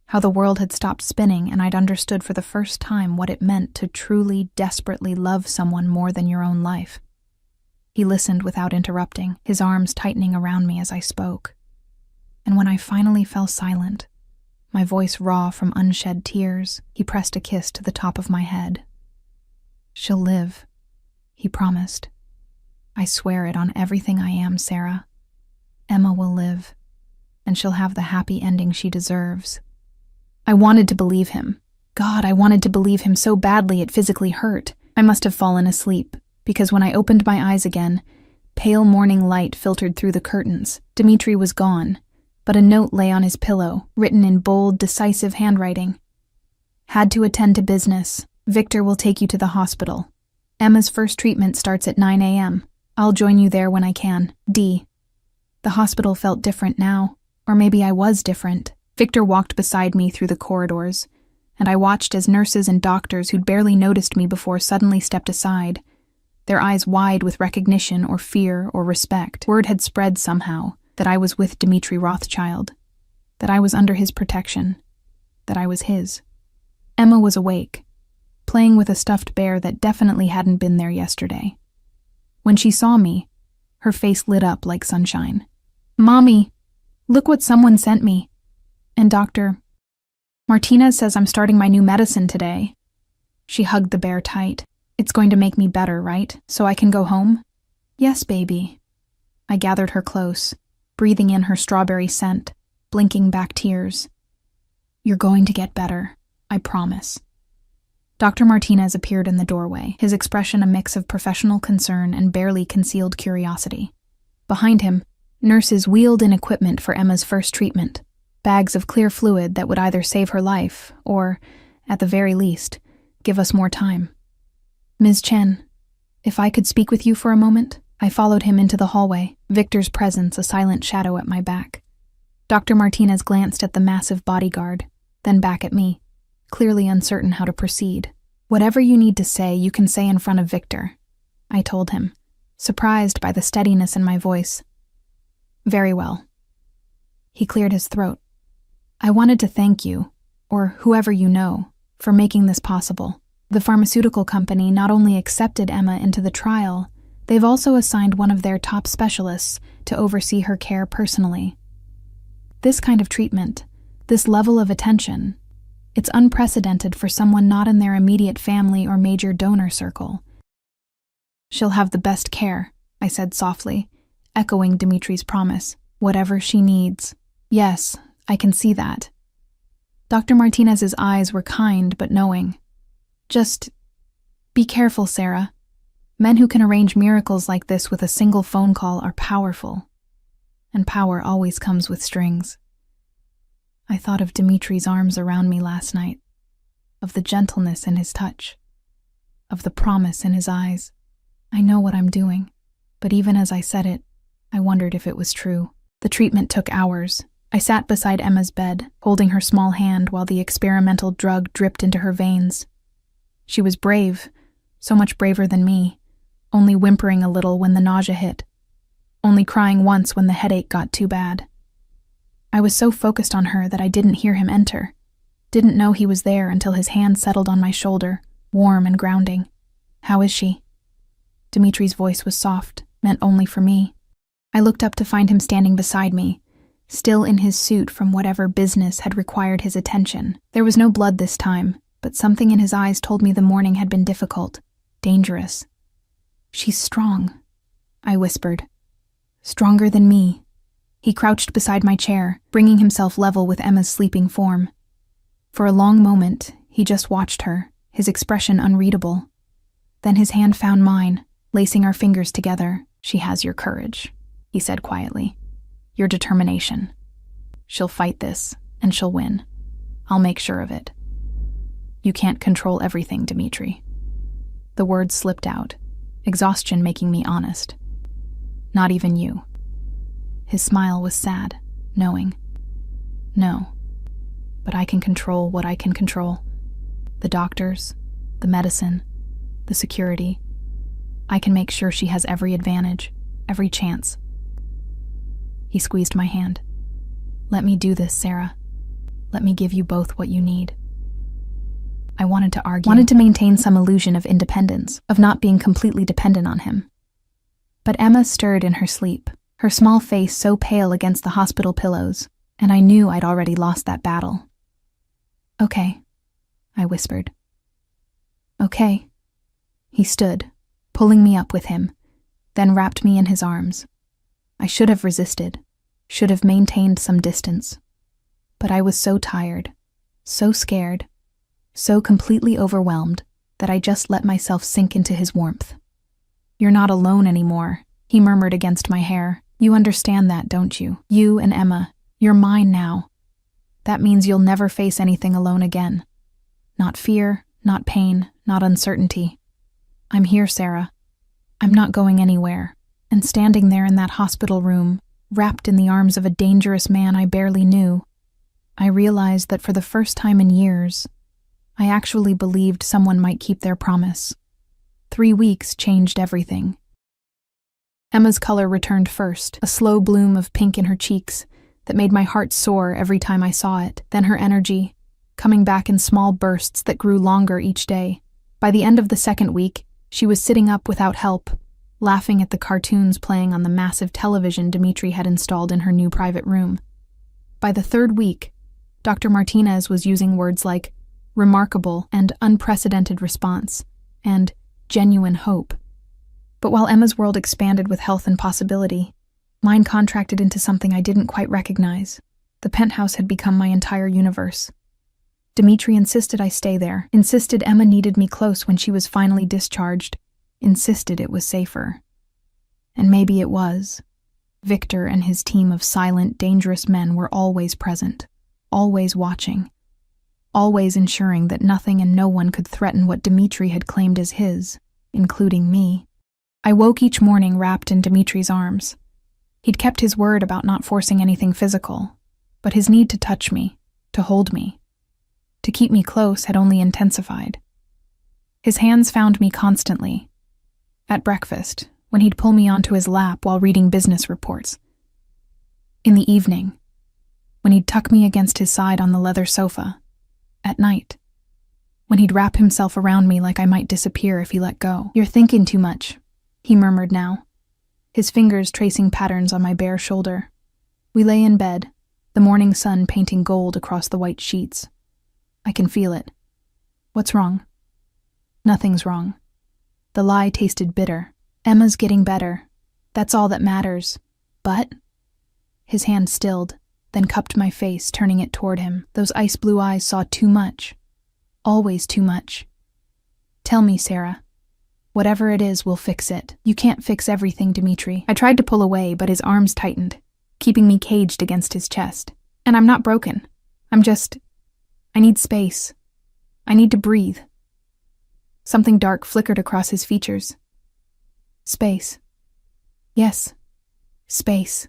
Speaker 1: how the world had stopped spinning and I'd understood for the first time what it meant to truly, desperately love someone more than your own life. He listened without interrupting, his arms tightening around me as I spoke. And when I finally fell silent, my voice raw from unshed tears, he pressed a kiss to the top of my head. She'll live, he promised. I swear it on everything I am, Sarah. Emma will live, and she'll have the happy ending she deserves. I wanted to believe him. God, I wanted to believe him so badly it physically hurt. I must have fallen asleep, because when I opened my eyes again, pale morning light filtered through the curtains. Dmitri was gone, but a note lay on his pillow, written in bold, decisive handwriting. Had to attend to business. Victor will take you to the hospital. Emma's first treatment starts at 9 a.m. I'll join you there when I can. D. The hospital felt different now, or maybe I was different. Victor walked beside me through the corridors, and I watched as nurses and doctors who'd barely noticed me before suddenly stepped aside, their eyes wide with recognition or fear or respect. Word had spread somehow that I was with Dmitri Rothschild, that I was under his protection, that I was his. Emma was awake, playing with a stuffed bear that definitely hadn't been there yesterday. When she saw me, her face lit up like sunshine. "Mommy, look what someone sent me. And Dr. Martinez says I'm starting my new medicine today." She hugged the bear tight. "It's going to make me better, right? So I can go home?" "Yes, baby." I gathered her close, breathing in her strawberry scent, blinking back tears. "You're going to get better, I promise." Dr. Martinez appeared in the doorway, his expression a mix of professional concern and barely concealed curiosity. Behind him, nurses wheeled in equipment for Emma's first treatment, bags of clear fluid that would either save her life or, at the very least, give us more time. "Ms. Chen, if I could speak with you for a moment?" I followed him into the hallway, Victor's presence a silent shadow at my back. Dr. Martinez glanced at the massive bodyguard, then back at me, clearly uncertain how to proceed. "Whatever you need to say, you can say in front of Victor," I told him, surprised by the steadiness in my voice. "Very well." He cleared his throat. "I wanted to thank you, or whoever you know, for making this possible. The pharmaceutical company not only accepted Emma into the trial, they've also assigned one of their top specialists to oversee her care personally. This kind of treatment, this level of attention, it's unprecedented for someone not in their immediate family or major donor circle." "She'll have the best care," I said softly, echoing Dimitri's promise. "Whatever she needs." "Yes, I can see that." Dr. Martinez's eyes were kind but knowing. "Just be careful, Sarah. Men who can arrange miracles like this with a single phone call are powerful. And power always comes with strings." I thought of Dimitri's arms around me last night, of the gentleness in his touch, of the promise in his eyes. I know what I'm doing, but even as I said it, I wondered if it was true. The treatment took hours. I sat beside Emma's bed, holding her small hand while the experimental drug dripped into her veins. She was brave, so much braver than me, only whimpering a little when the nausea hit, only crying once when the headache got too bad. I was so focused on her that I didn't hear him enter, didn't know he was there until his hand settled on my shoulder, warm and grounding. "How is she?" Dimitri's voice was soft, meant only for me. I looked up to find him standing beside me, still in his suit from whatever business had required his attention. There was no blood this time, but something in his eyes told me the morning had been difficult, dangerous. "She's strong," I whispered. "Stronger than me." He crouched beside my chair, bringing himself level with Emma's sleeping form. For a long moment, he just watched her, his expression unreadable. Then his hand found mine, lacing our fingers together. "She has your courage," he said quietly. "Your determination. She'll fight this, and she'll win. I'll make sure of it. You can't control everything, Dmitri." The words slipped out, exhaustion making me honest. "Not even you." His smile was sad, knowing. "No, but I can control what I can control. The doctors, the medicine, the security. I can make sure she has every advantage, every chance." He squeezed my hand. "Let me do this, Sarah. Let me give you both what you need." I wanted to argue, wanted to maintain some illusion of independence, of not being completely dependent on him. But Emma stirred in her sleep, her small face so pale against the hospital pillows, and I knew I'd already lost that battle. "Okay," I whispered. "Okay." He stood, pulling me up with him, then wrapped me in his arms. I should have resisted, should have maintained some distance. But I was so tired, so scared, so completely overwhelmed that I just let myself sink into his warmth. "You're not alone anymore," he murmured against my hair. "You understand that, don't you? You and Emma, you're mine now. That means you'll never face anything alone again. Not fear, not pain, not uncertainty. I'm here, Sarah. I'm not going anywhere. And standing there in that hospital room, wrapped in the arms of a dangerous man I barely knew, I realized that for the first time in years, I actually believed someone might keep their promise. 3 weeks changed everything. Emma's color returned first, a slow bloom of pink in her cheeks that made my heart soar every time I saw it. Then her energy, coming back in small bursts that grew longer each day. By the end of the second week, she was sitting up without help, laughing at the cartoons playing on the massive television Dimitri had installed in her new private room. By the third week, Dr. Martinez was using words like remarkable and unprecedented response, and genuine hope. But while Emma's world expanded with health and possibility, mine contracted into something I didn't quite recognize. The penthouse had become my entire universe. Dimitri insisted I stay there, insisted Emma needed me close when she was finally discharged, insisted it was safer. And maybe it was. Victor and his team of silent, dangerous men were always present, always watching, always ensuring that nothing and no one could threaten what Dimitri had claimed as his, including me. I woke each morning wrapped in Dimitri's arms. He'd kept his word about not forcing anything physical, but his need to touch me, to hold me, to keep me close had only intensified. His hands found me constantly. At breakfast, when he'd pull me onto his lap while reading business reports. In the evening, when he'd tuck me against his side on the leather sofa. At night, when he'd wrap himself around me like I might disappear if he let go. "You're thinking too much," he murmured now, his fingers tracing patterns on my bare shoulder. We lay in bed, the morning sun painting gold across the white sheets. I can feel it. What's wrong? Nothing's wrong. The lie tasted bitter. Emma's getting better. That's all that matters. But? His hand stilled, then cupped my face, turning it toward him. Those ice blue eyes saw too much. Always too much. "Tell me, Sarah. Whatever it is, we'll fix it." "You can't fix everything, Dimitri." I tried to pull away, but his arms tightened, keeping me caged against his chest. "And I'm not broken. I need space. I need to breathe." Something dark flickered across his features. "Space. Yes, space.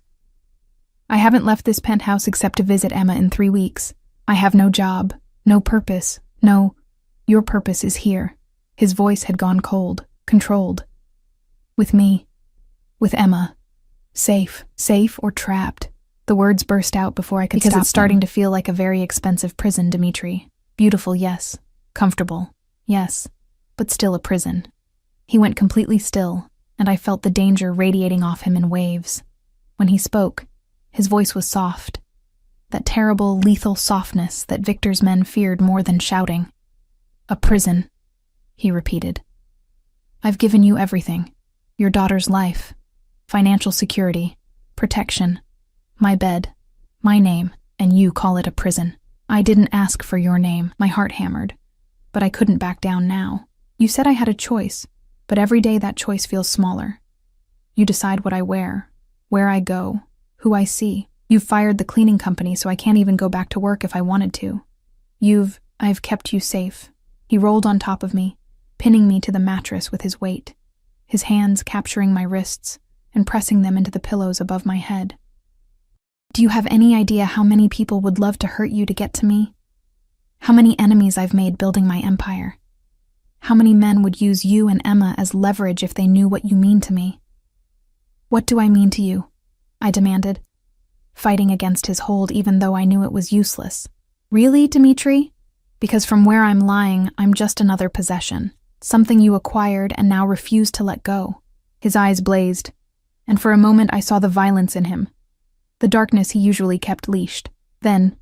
Speaker 1: I haven't left this penthouse except to visit Emma in 3 weeks. I have no job, no purpose. No, your purpose is here." His voice had gone cold, controlled. "With me. With Emma. Safe or trapped." The words burst out before I could stop them. Because it's starting to feel like a very expensive prison, Dimitri. Beautiful, yes. Comfortable, yes. But still a prison. He went completely still, and I felt the danger radiating off him in waves. When he spoke, his voice was soft. That terrible, lethal softness that Victor's men feared more than shouting. "A prison," he repeated. "I've given you everything. Your daughter's life, financial security, protection, my bed, my name, and you call it a prison. I didn't ask for your name," my heart hammered. But I couldn't back down now. "You said I had a choice, but every day that choice feels smaller. You decide what I wear, where I go, who I see. You've fired the cleaning company so I can't even go back to work if I wanted to. I've kept you safe." He rolled on top of me, pinning me to the mattress with his weight, his hands capturing my wrists and pressing them into the pillows above my head. "Do you have any idea how many people would love to hurt you to get to me? How many enemies I've made building my empire? How many men would use you and Emma as leverage if they knew what you mean to me?" "What do I mean to you?" I demanded, fighting against his hold even though I knew it was useless. "Really, Dimitri? Because from where I'm lying, I'm just another possession, something you acquired and now refuse to let go." His eyes blazed, and for a moment I saw the violence in him, the darkness he usually kept leashed. Then,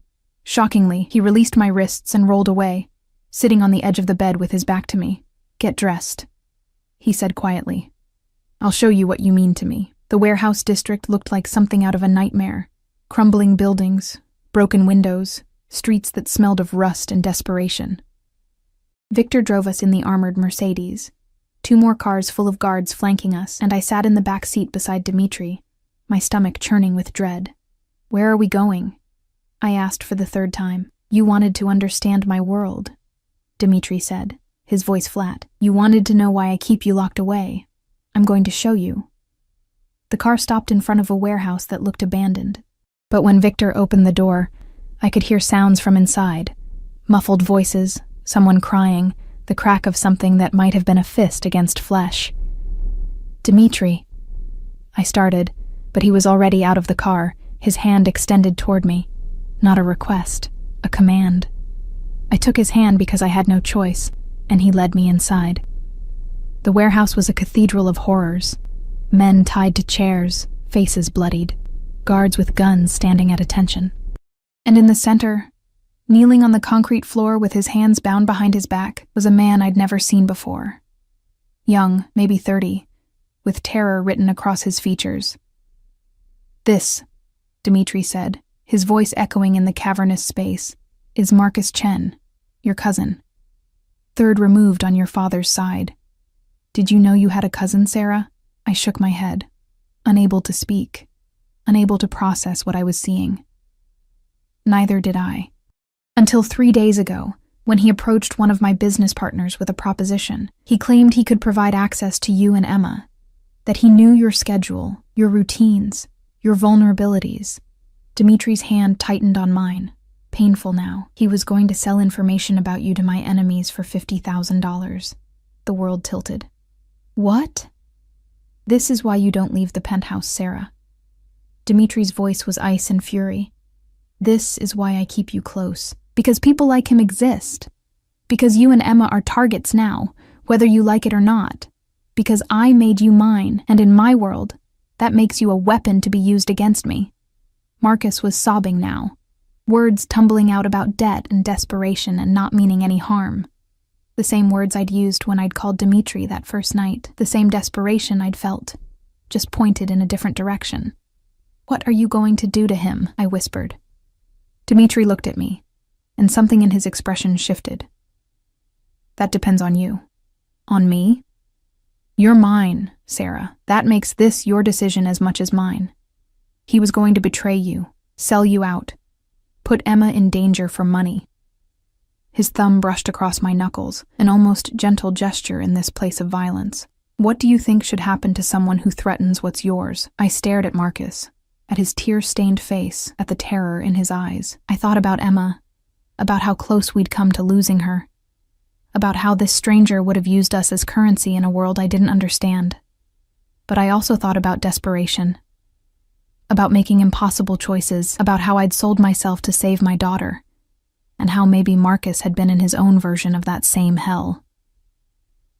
Speaker 1: shockingly, he released my wrists and rolled away, sitting on the edge of the bed with his back to me. "Get dressed," he said quietly. "I'll show you what you mean to me." The warehouse district looked like something out of a nightmare. Crumbling buildings, broken windows, streets that smelled of rust and desperation. Victor drove us in the armored Mercedes, 2 more cars full of guards flanking us, and I sat in the back seat beside Dimitri, my stomach churning with dread. "Where are we going?" I asked for the 3rd time. "You wanted to understand my world," Dimitri said, his voice flat. "You wanted to know why I keep you locked away. I'm going to show you." The car stopped in front of a warehouse that looked abandoned. But when Victor opened the door, I could hear sounds from inside. Muffled voices, someone crying, the crack of something that might have been a fist against flesh. "Dimitri," I started, but he was already out of the car, his hand extended toward me. Not a request, a command. I took his hand because I had no choice, and he led me inside. The warehouse was a cathedral of horrors. Men tied to chairs, faces bloodied, guards with guns standing at attention. And in the center, kneeling on the concrete floor with his hands bound behind his back, was a man I'd never seen before. Young, maybe 30, with terror written across his features. "This," Dimitri said, his voice echoing in the cavernous space, "is Marcus Chen, your cousin. Third removed on your father's side. Did you know you had a cousin, Sarah?" I shook my head, unable to speak, unable to process what I was seeing. Neither did I. Until 3 days ago, when he approached one of my business partners with a proposition. He claimed he could provide access to you and Emma, that he knew your schedule, your routines, your vulnerabilities. Dimitri's hand tightened on mine, painful now. He was going to sell information about you to my enemies for $50,000. The world tilted. "What?" "This is why you don't leave the penthouse, Sarah." Dimitri's voice was ice and fury. "This is why I keep you close. Because people like him exist. Because you and Emma are targets now, whether you like it or not. Because I made you mine, and in my world, that makes you a weapon to be used against me." Marcus was sobbing now, words tumbling out about debt and desperation and not meaning any harm. The same words I'd used when I'd called Dimitri that first night, the same desperation I'd felt, just pointed in a different direction. "What are you going to do to him?" I whispered. Dimitri looked at me, and something in his expression shifted. "That depends on you." "On me?" "You're mine, Sarah. That makes this your decision as much as mine. He was going to betray you, sell you out, put Emma in danger for money." His thumb brushed across my knuckles, an almost gentle gesture in this place of violence. "What do you think should happen to someone who threatens what's yours?" I stared at Marcus, at his tear-stained face, at the terror in his eyes. I thought about Emma, about how close we'd come to losing her, about how this stranger would have used us as currency in a world I didn't understand. But I also thought about desperation, about making impossible choices, about how I'd sold myself to save my daughter, and how maybe Marcus had been in his own version of that same hell.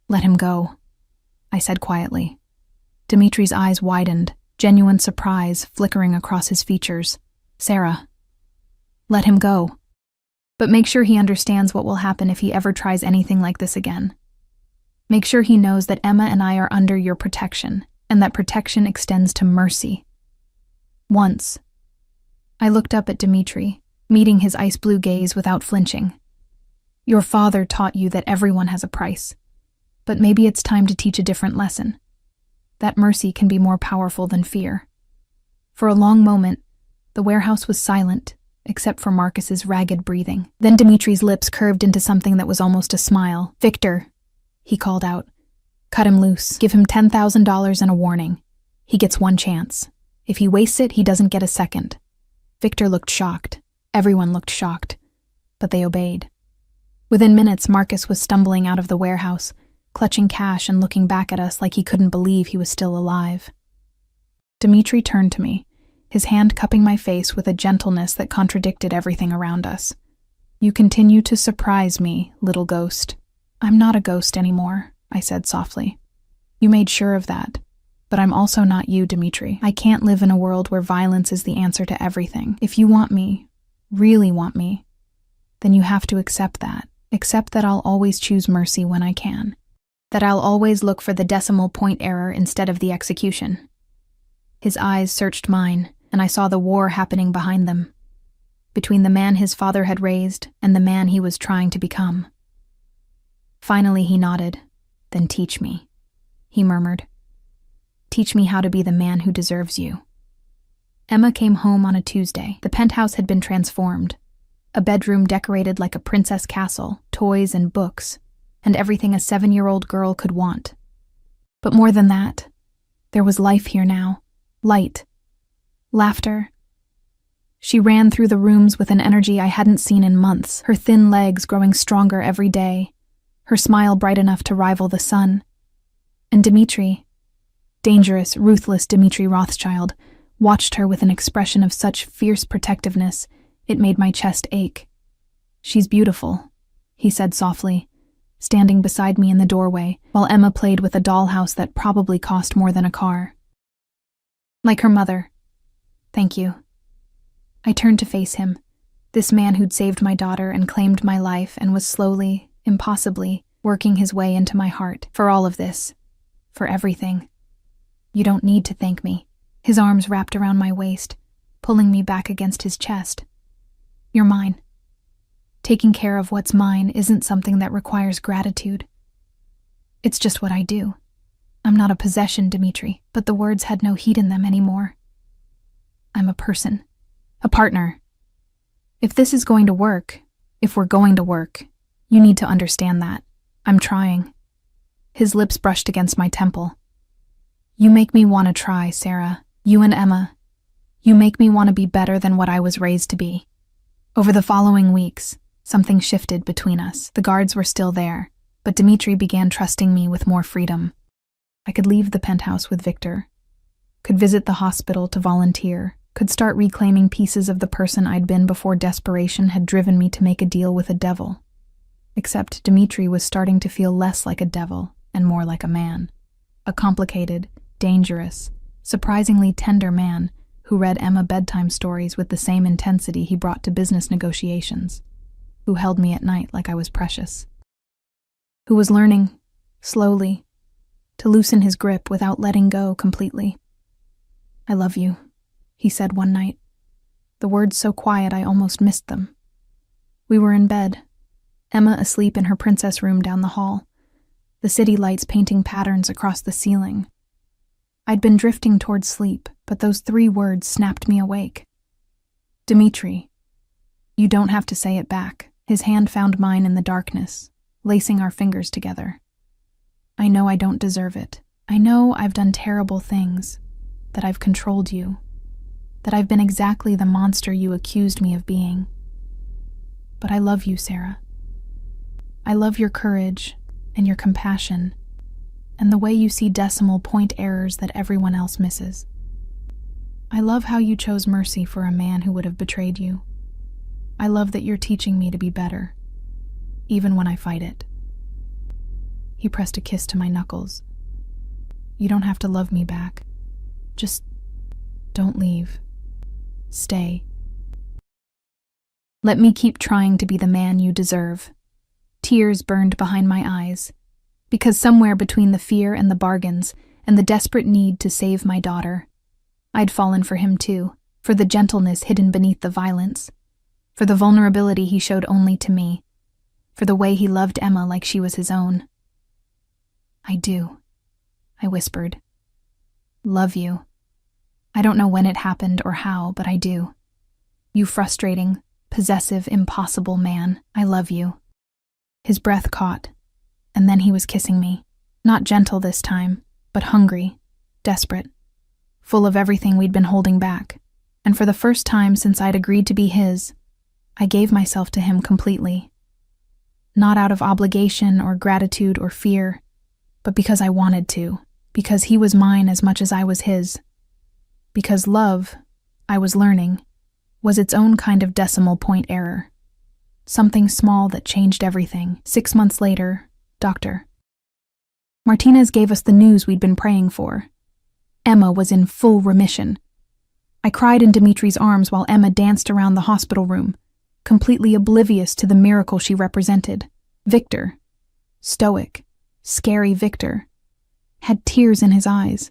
Speaker 1: "Let him go," I said quietly. Dimitri's eyes widened, genuine surprise flickering across his features. "Sarah, let him go. But make sure he understands what will happen if he ever tries anything like this again. Make sure he knows that Emma and I are under your protection, and that protection extends to mercy." Once, I looked up at Dimitri, meeting his ice-blue gaze without flinching. "Your father taught you that everyone has a price, but maybe it's time to teach a different lesson. That mercy can be more powerful than fear." For a long moment, the warehouse was silent, except for Marcus's ragged breathing. Then Dimitri's lips curved into something that was almost a smile. "Victor," he called out. "Cut him loose. Give him $10,000 and a warning. He gets one chance. If he wastes it, he doesn't get a second." Victor looked shocked. Everyone looked shocked, but they obeyed. Within minutes, Marcus was stumbling out of the warehouse, clutching cash and looking back at us like he couldn't believe he was still alive. Dimitri turned to me, his hand cupping my face with a gentleness that contradicted everything around us. "You continue to surprise me, little ghost." "I'm not a ghost anymore," I said softly. "You made sure of that. But I'm also not you, Dimitri. I can't live in a world where violence is the answer to everything. If you want me, really want me, then you have to accept that. Accept that I'll always choose mercy when I can. That I'll always look for the decimal point error instead of the execution." His eyes searched mine, and I saw the war happening behind them, between the man his father had raised and the man he was trying to become. Finally he nodded. "Then teach me," he murmured. "Teach me how to be the man who deserves you." Emma came home on a Tuesday. The penthouse had been transformed. A bedroom decorated like a princess castle, toys and books. and everything a 7-year-old girl could want. But more than that, there was life here now. Light. Laughter. She ran through the rooms with an energy I hadn't seen in months, her thin legs growing stronger every day, her smile bright enough to rival the sun. And Dmitri, dangerous, ruthless Dmitri Rothschild, watched her with an expression of such fierce protectiveness it made my chest ache. "She's beautiful," he said softly, standing beside me in the doorway while Emma played with a dollhouse that probably cost more than a car. "Like her mother. Thank you." I turned to face him, this man who'd saved my daughter and claimed my life and was slowly, impossibly, working his way into my heart. "For all of this. For everything. You don't need to thank me." His arms wrapped around my waist, pulling me back against his chest. "You're mine. Taking care of what's mine isn't something that requires gratitude. It's just what I do. I'm not a possession, Dmitri," but the words had no heat in them anymore. "I'm a person. A partner. If this is going to work, if we're going to work, you need to understand that. I'm trying." His lips brushed against my temple. "You make me want to try, Sarah. You and Emma. You make me want to be better than what I was raised to be." Over the following weeks, something shifted between us. The guards were still there, but Dmitri began trusting me with more freedom. I could leave the penthouse with Victor, could visit the hospital to volunteer, could start reclaiming pieces of the person I'd been before desperation had driven me to make a deal with a devil. Except Dmitri was starting to feel less like a devil and more like a man. A complicated, dangerous, surprisingly tender man who read Emma bedtime stories with the same intensity he brought to business negotiations, who held me at night like I was precious, who was learning, slowly, to loosen his grip without letting go completely. "I love you," he said one night, the words so quiet I almost missed them. We were in bed, Emma asleep in her princess room down the hall, the city lights painting patterns across the ceiling. I'd been drifting towards sleep, but those 3 words snapped me awake. "Dmitri." "You don't have to say it back." His hand found mine in the darkness, lacing our fingers together. "I know I don't deserve it. I know I've done terrible things, that I've controlled you, that I've been exactly the monster you accused me of being. But I love you, Sarah. I love your courage and your compassion, and the way you see decimal point errors that everyone else misses. I love how you chose mercy for a man who would have betrayed you. I love that you're teaching me to be better, even when I fight it." He pressed a kiss to my knuckles. "You don't have to love me back. Just don't leave. Stay. Let me keep trying to be the man you deserve." Tears burned behind my eyes, because somewhere between the fear and the bargains and the desperate need to save my daughter, I'd fallen for him too, for the gentleness hidden beneath the violence, for the vulnerability he showed only to me, for the way he loved Emma like she was his own. "I do," I whispered. "Love you. I don't know when it happened or how, but I do. You frustrating, possessive, impossible man, I love you." His breath caught, and then he was kissing me, not gentle this time, but hungry, desperate, full of everything we'd been holding back, and for the first time since I'd agreed to be his, I gave myself to him completely. Not out of obligation or gratitude or fear, but because I wanted to, because he was mine as much as I was his. Because love, I was learning, was its own kind of decimal point error. Something small that changed everything. 6 months later, Doctor. Martinez gave us the news we'd been praying for. Emma was in full remission. I cried in Dimitri's arms while Emma danced around the hospital room, completely oblivious to the miracle she represented. Victor, stoic, scary Victor, had tears in his eyes.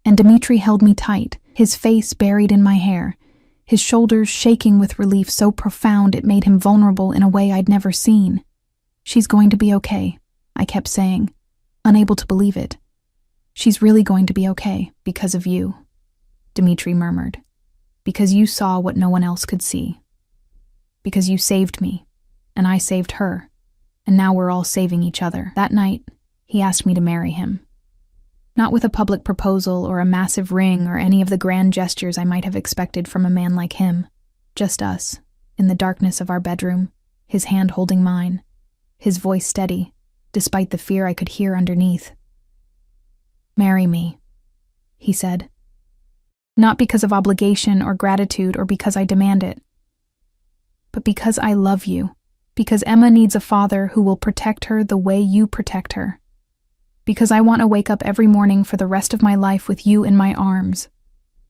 Speaker 1: And Dmitri held me tight, his face buried in my hair, his shoulders shaking with relief so profound it made him vulnerable in a way I'd never seen. "She's going to be okay," I kept saying, unable to believe it. "She's really going to be okay, because of you," Dmitri murmured. "Because you saw what no one else could see. Because you saved me, and I saved her, and now we're all saving each other. That night, he asked me to marry him. Not with a public proposal or a massive ring or any of the grand gestures I might have expected from a man like him. Just us, in the darkness of our bedroom, his hand holding mine, his voice steady, despite the fear I could hear underneath. "Marry me," he said. "Not because of obligation or gratitude or because I demand it, but because I love you, because Emma needs a father who will protect her the way you protect her. Because I want to wake up every morning for the rest of my life with you in my arms.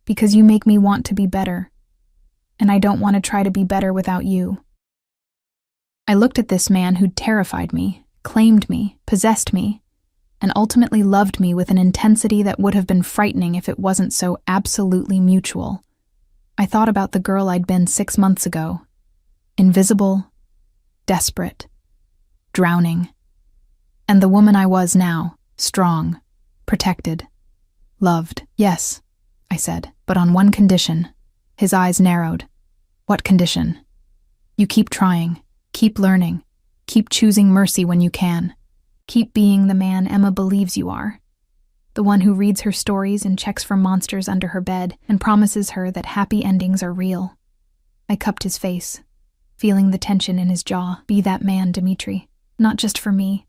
Speaker 1: Because you make me want to be better. And I don't want to try to be better without you." I looked at this man who'd terrified me, claimed me, possessed me, and ultimately loved me with an intensity that would have been frightening if it wasn't so absolutely mutual. I thought about the girl I'd been 6 months ago. Invisible, desperate, drowning. And the woman I was now. Strong, protected, loved. "Yes," I said, "but on one condition." His eyes narrowed. "What condition?" "You keep trying, keep learning, keep choosing mercy when you can. Keep being the man Emma believes you are. The one who reads her stories and checks for monsters under her bed and promises her that happy endings are real." I cupped his face, feeling the tension in his jaw. "Be that man, Dimitri. Not just for me,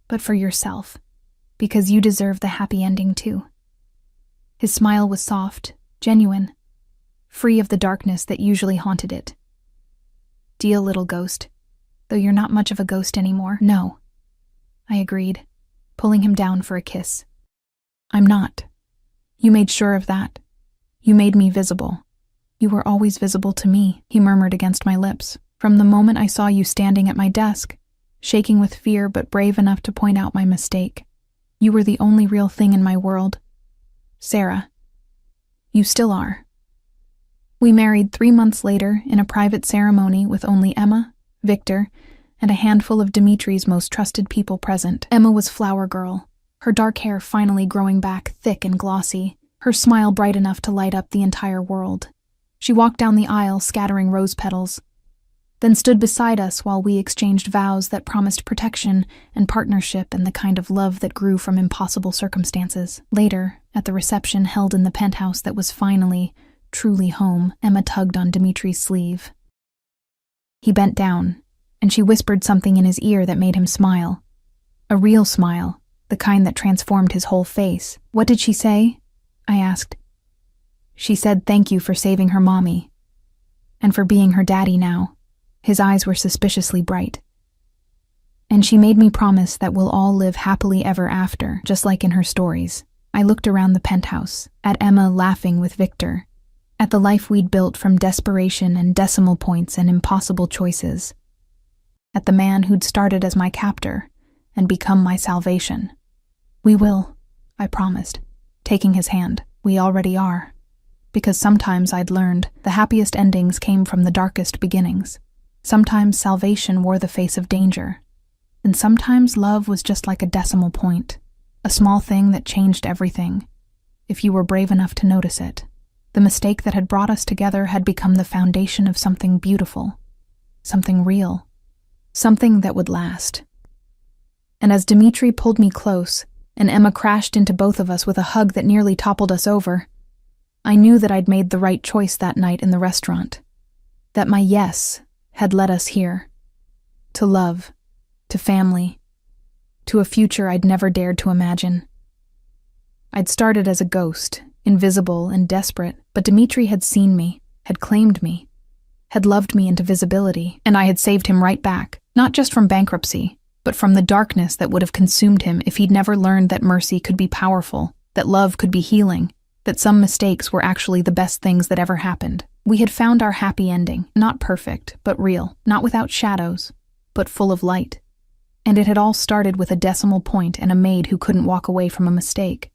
Speaker 1: but for yourself. Because you deserve the happy ending too." His smile was soft, genuine, free of the darkness that usually haunted it. "Deal, little ghost, though you're not much of a ghost anymore." "No," I agreed, pulling him down for a kiss. "I'm not. You made sure of that. You made me visible. You were always visible to me," he murmured against my lips. "From the moment I saw you standing at my desk, shaking with fear but brave enough to point out my mistake. You were the only real thing in my world. Sarah. You still are." We married 3 months later in a private ceremony with only Emma, Victor, and a handful of Dimitri's most trusted people present. Emma was flower girl, her dark hair finally growing back thick and glossy, her smile bright enough to light up the entire world. She walked down the aisle scattering rose petals, then stood beside us while we exchanged vows that promised protection and partnership and the kind of love that grew from impossible circumstances. Later, at the reception held in the penthouse that was finally, truly home, Emma tugged on Dimitri's sleeve. He bent down, and she whispered something in his ear that made him smile. A real smile, the kind that transformed his whole face. "What did she say?" I asked. "She said thank you for saving her mommy, and for being her daddy now." His eyes were suspiciously bright. "And she made me promise that we'll all live happily ever after, just like in her stories." I looked around the penthouse, at Emma laughing with Victor, at the life we'd built from desperation and decimal points and impossible choices, at the man who'd started as my captor and become my salvation. "We will," I promised, taking his hand. "We already are." Because sometimes I'd learned the happiest endings came from the darkest beginnings. Sometimes salvation wore the face of danger, and sometimes love was just like a decimal point, a small thing that changed everything, if you were brave enough to notice it. The mistake that had brought us together had become the foundation of something beautiful, something real, something that would last. And as Dimitri pulled me close, and Emma crashed into both of us with a hug that nearly toppled us over, I knew that I'd made the right choice that night in the restaurant, that my yes had led us here, to love, to family, to a future I'd never dared to imagine. I'd started as a ghost, invisible and desperate, but Dimitri had seen me, had claimed me, had loved me into visibility, and I had saved him right back, not just from bankruptcy, but from the darkness that would have consumed him if he'd never learned that mercy could be powerful, that love could be healing, that some mistakes were actually the best things that ever happened. We had found our happy ending, not perfect, but real, not without shadows, but full of light. And it had all started with a decimal point and a maid who couldn't walk away from a mistake.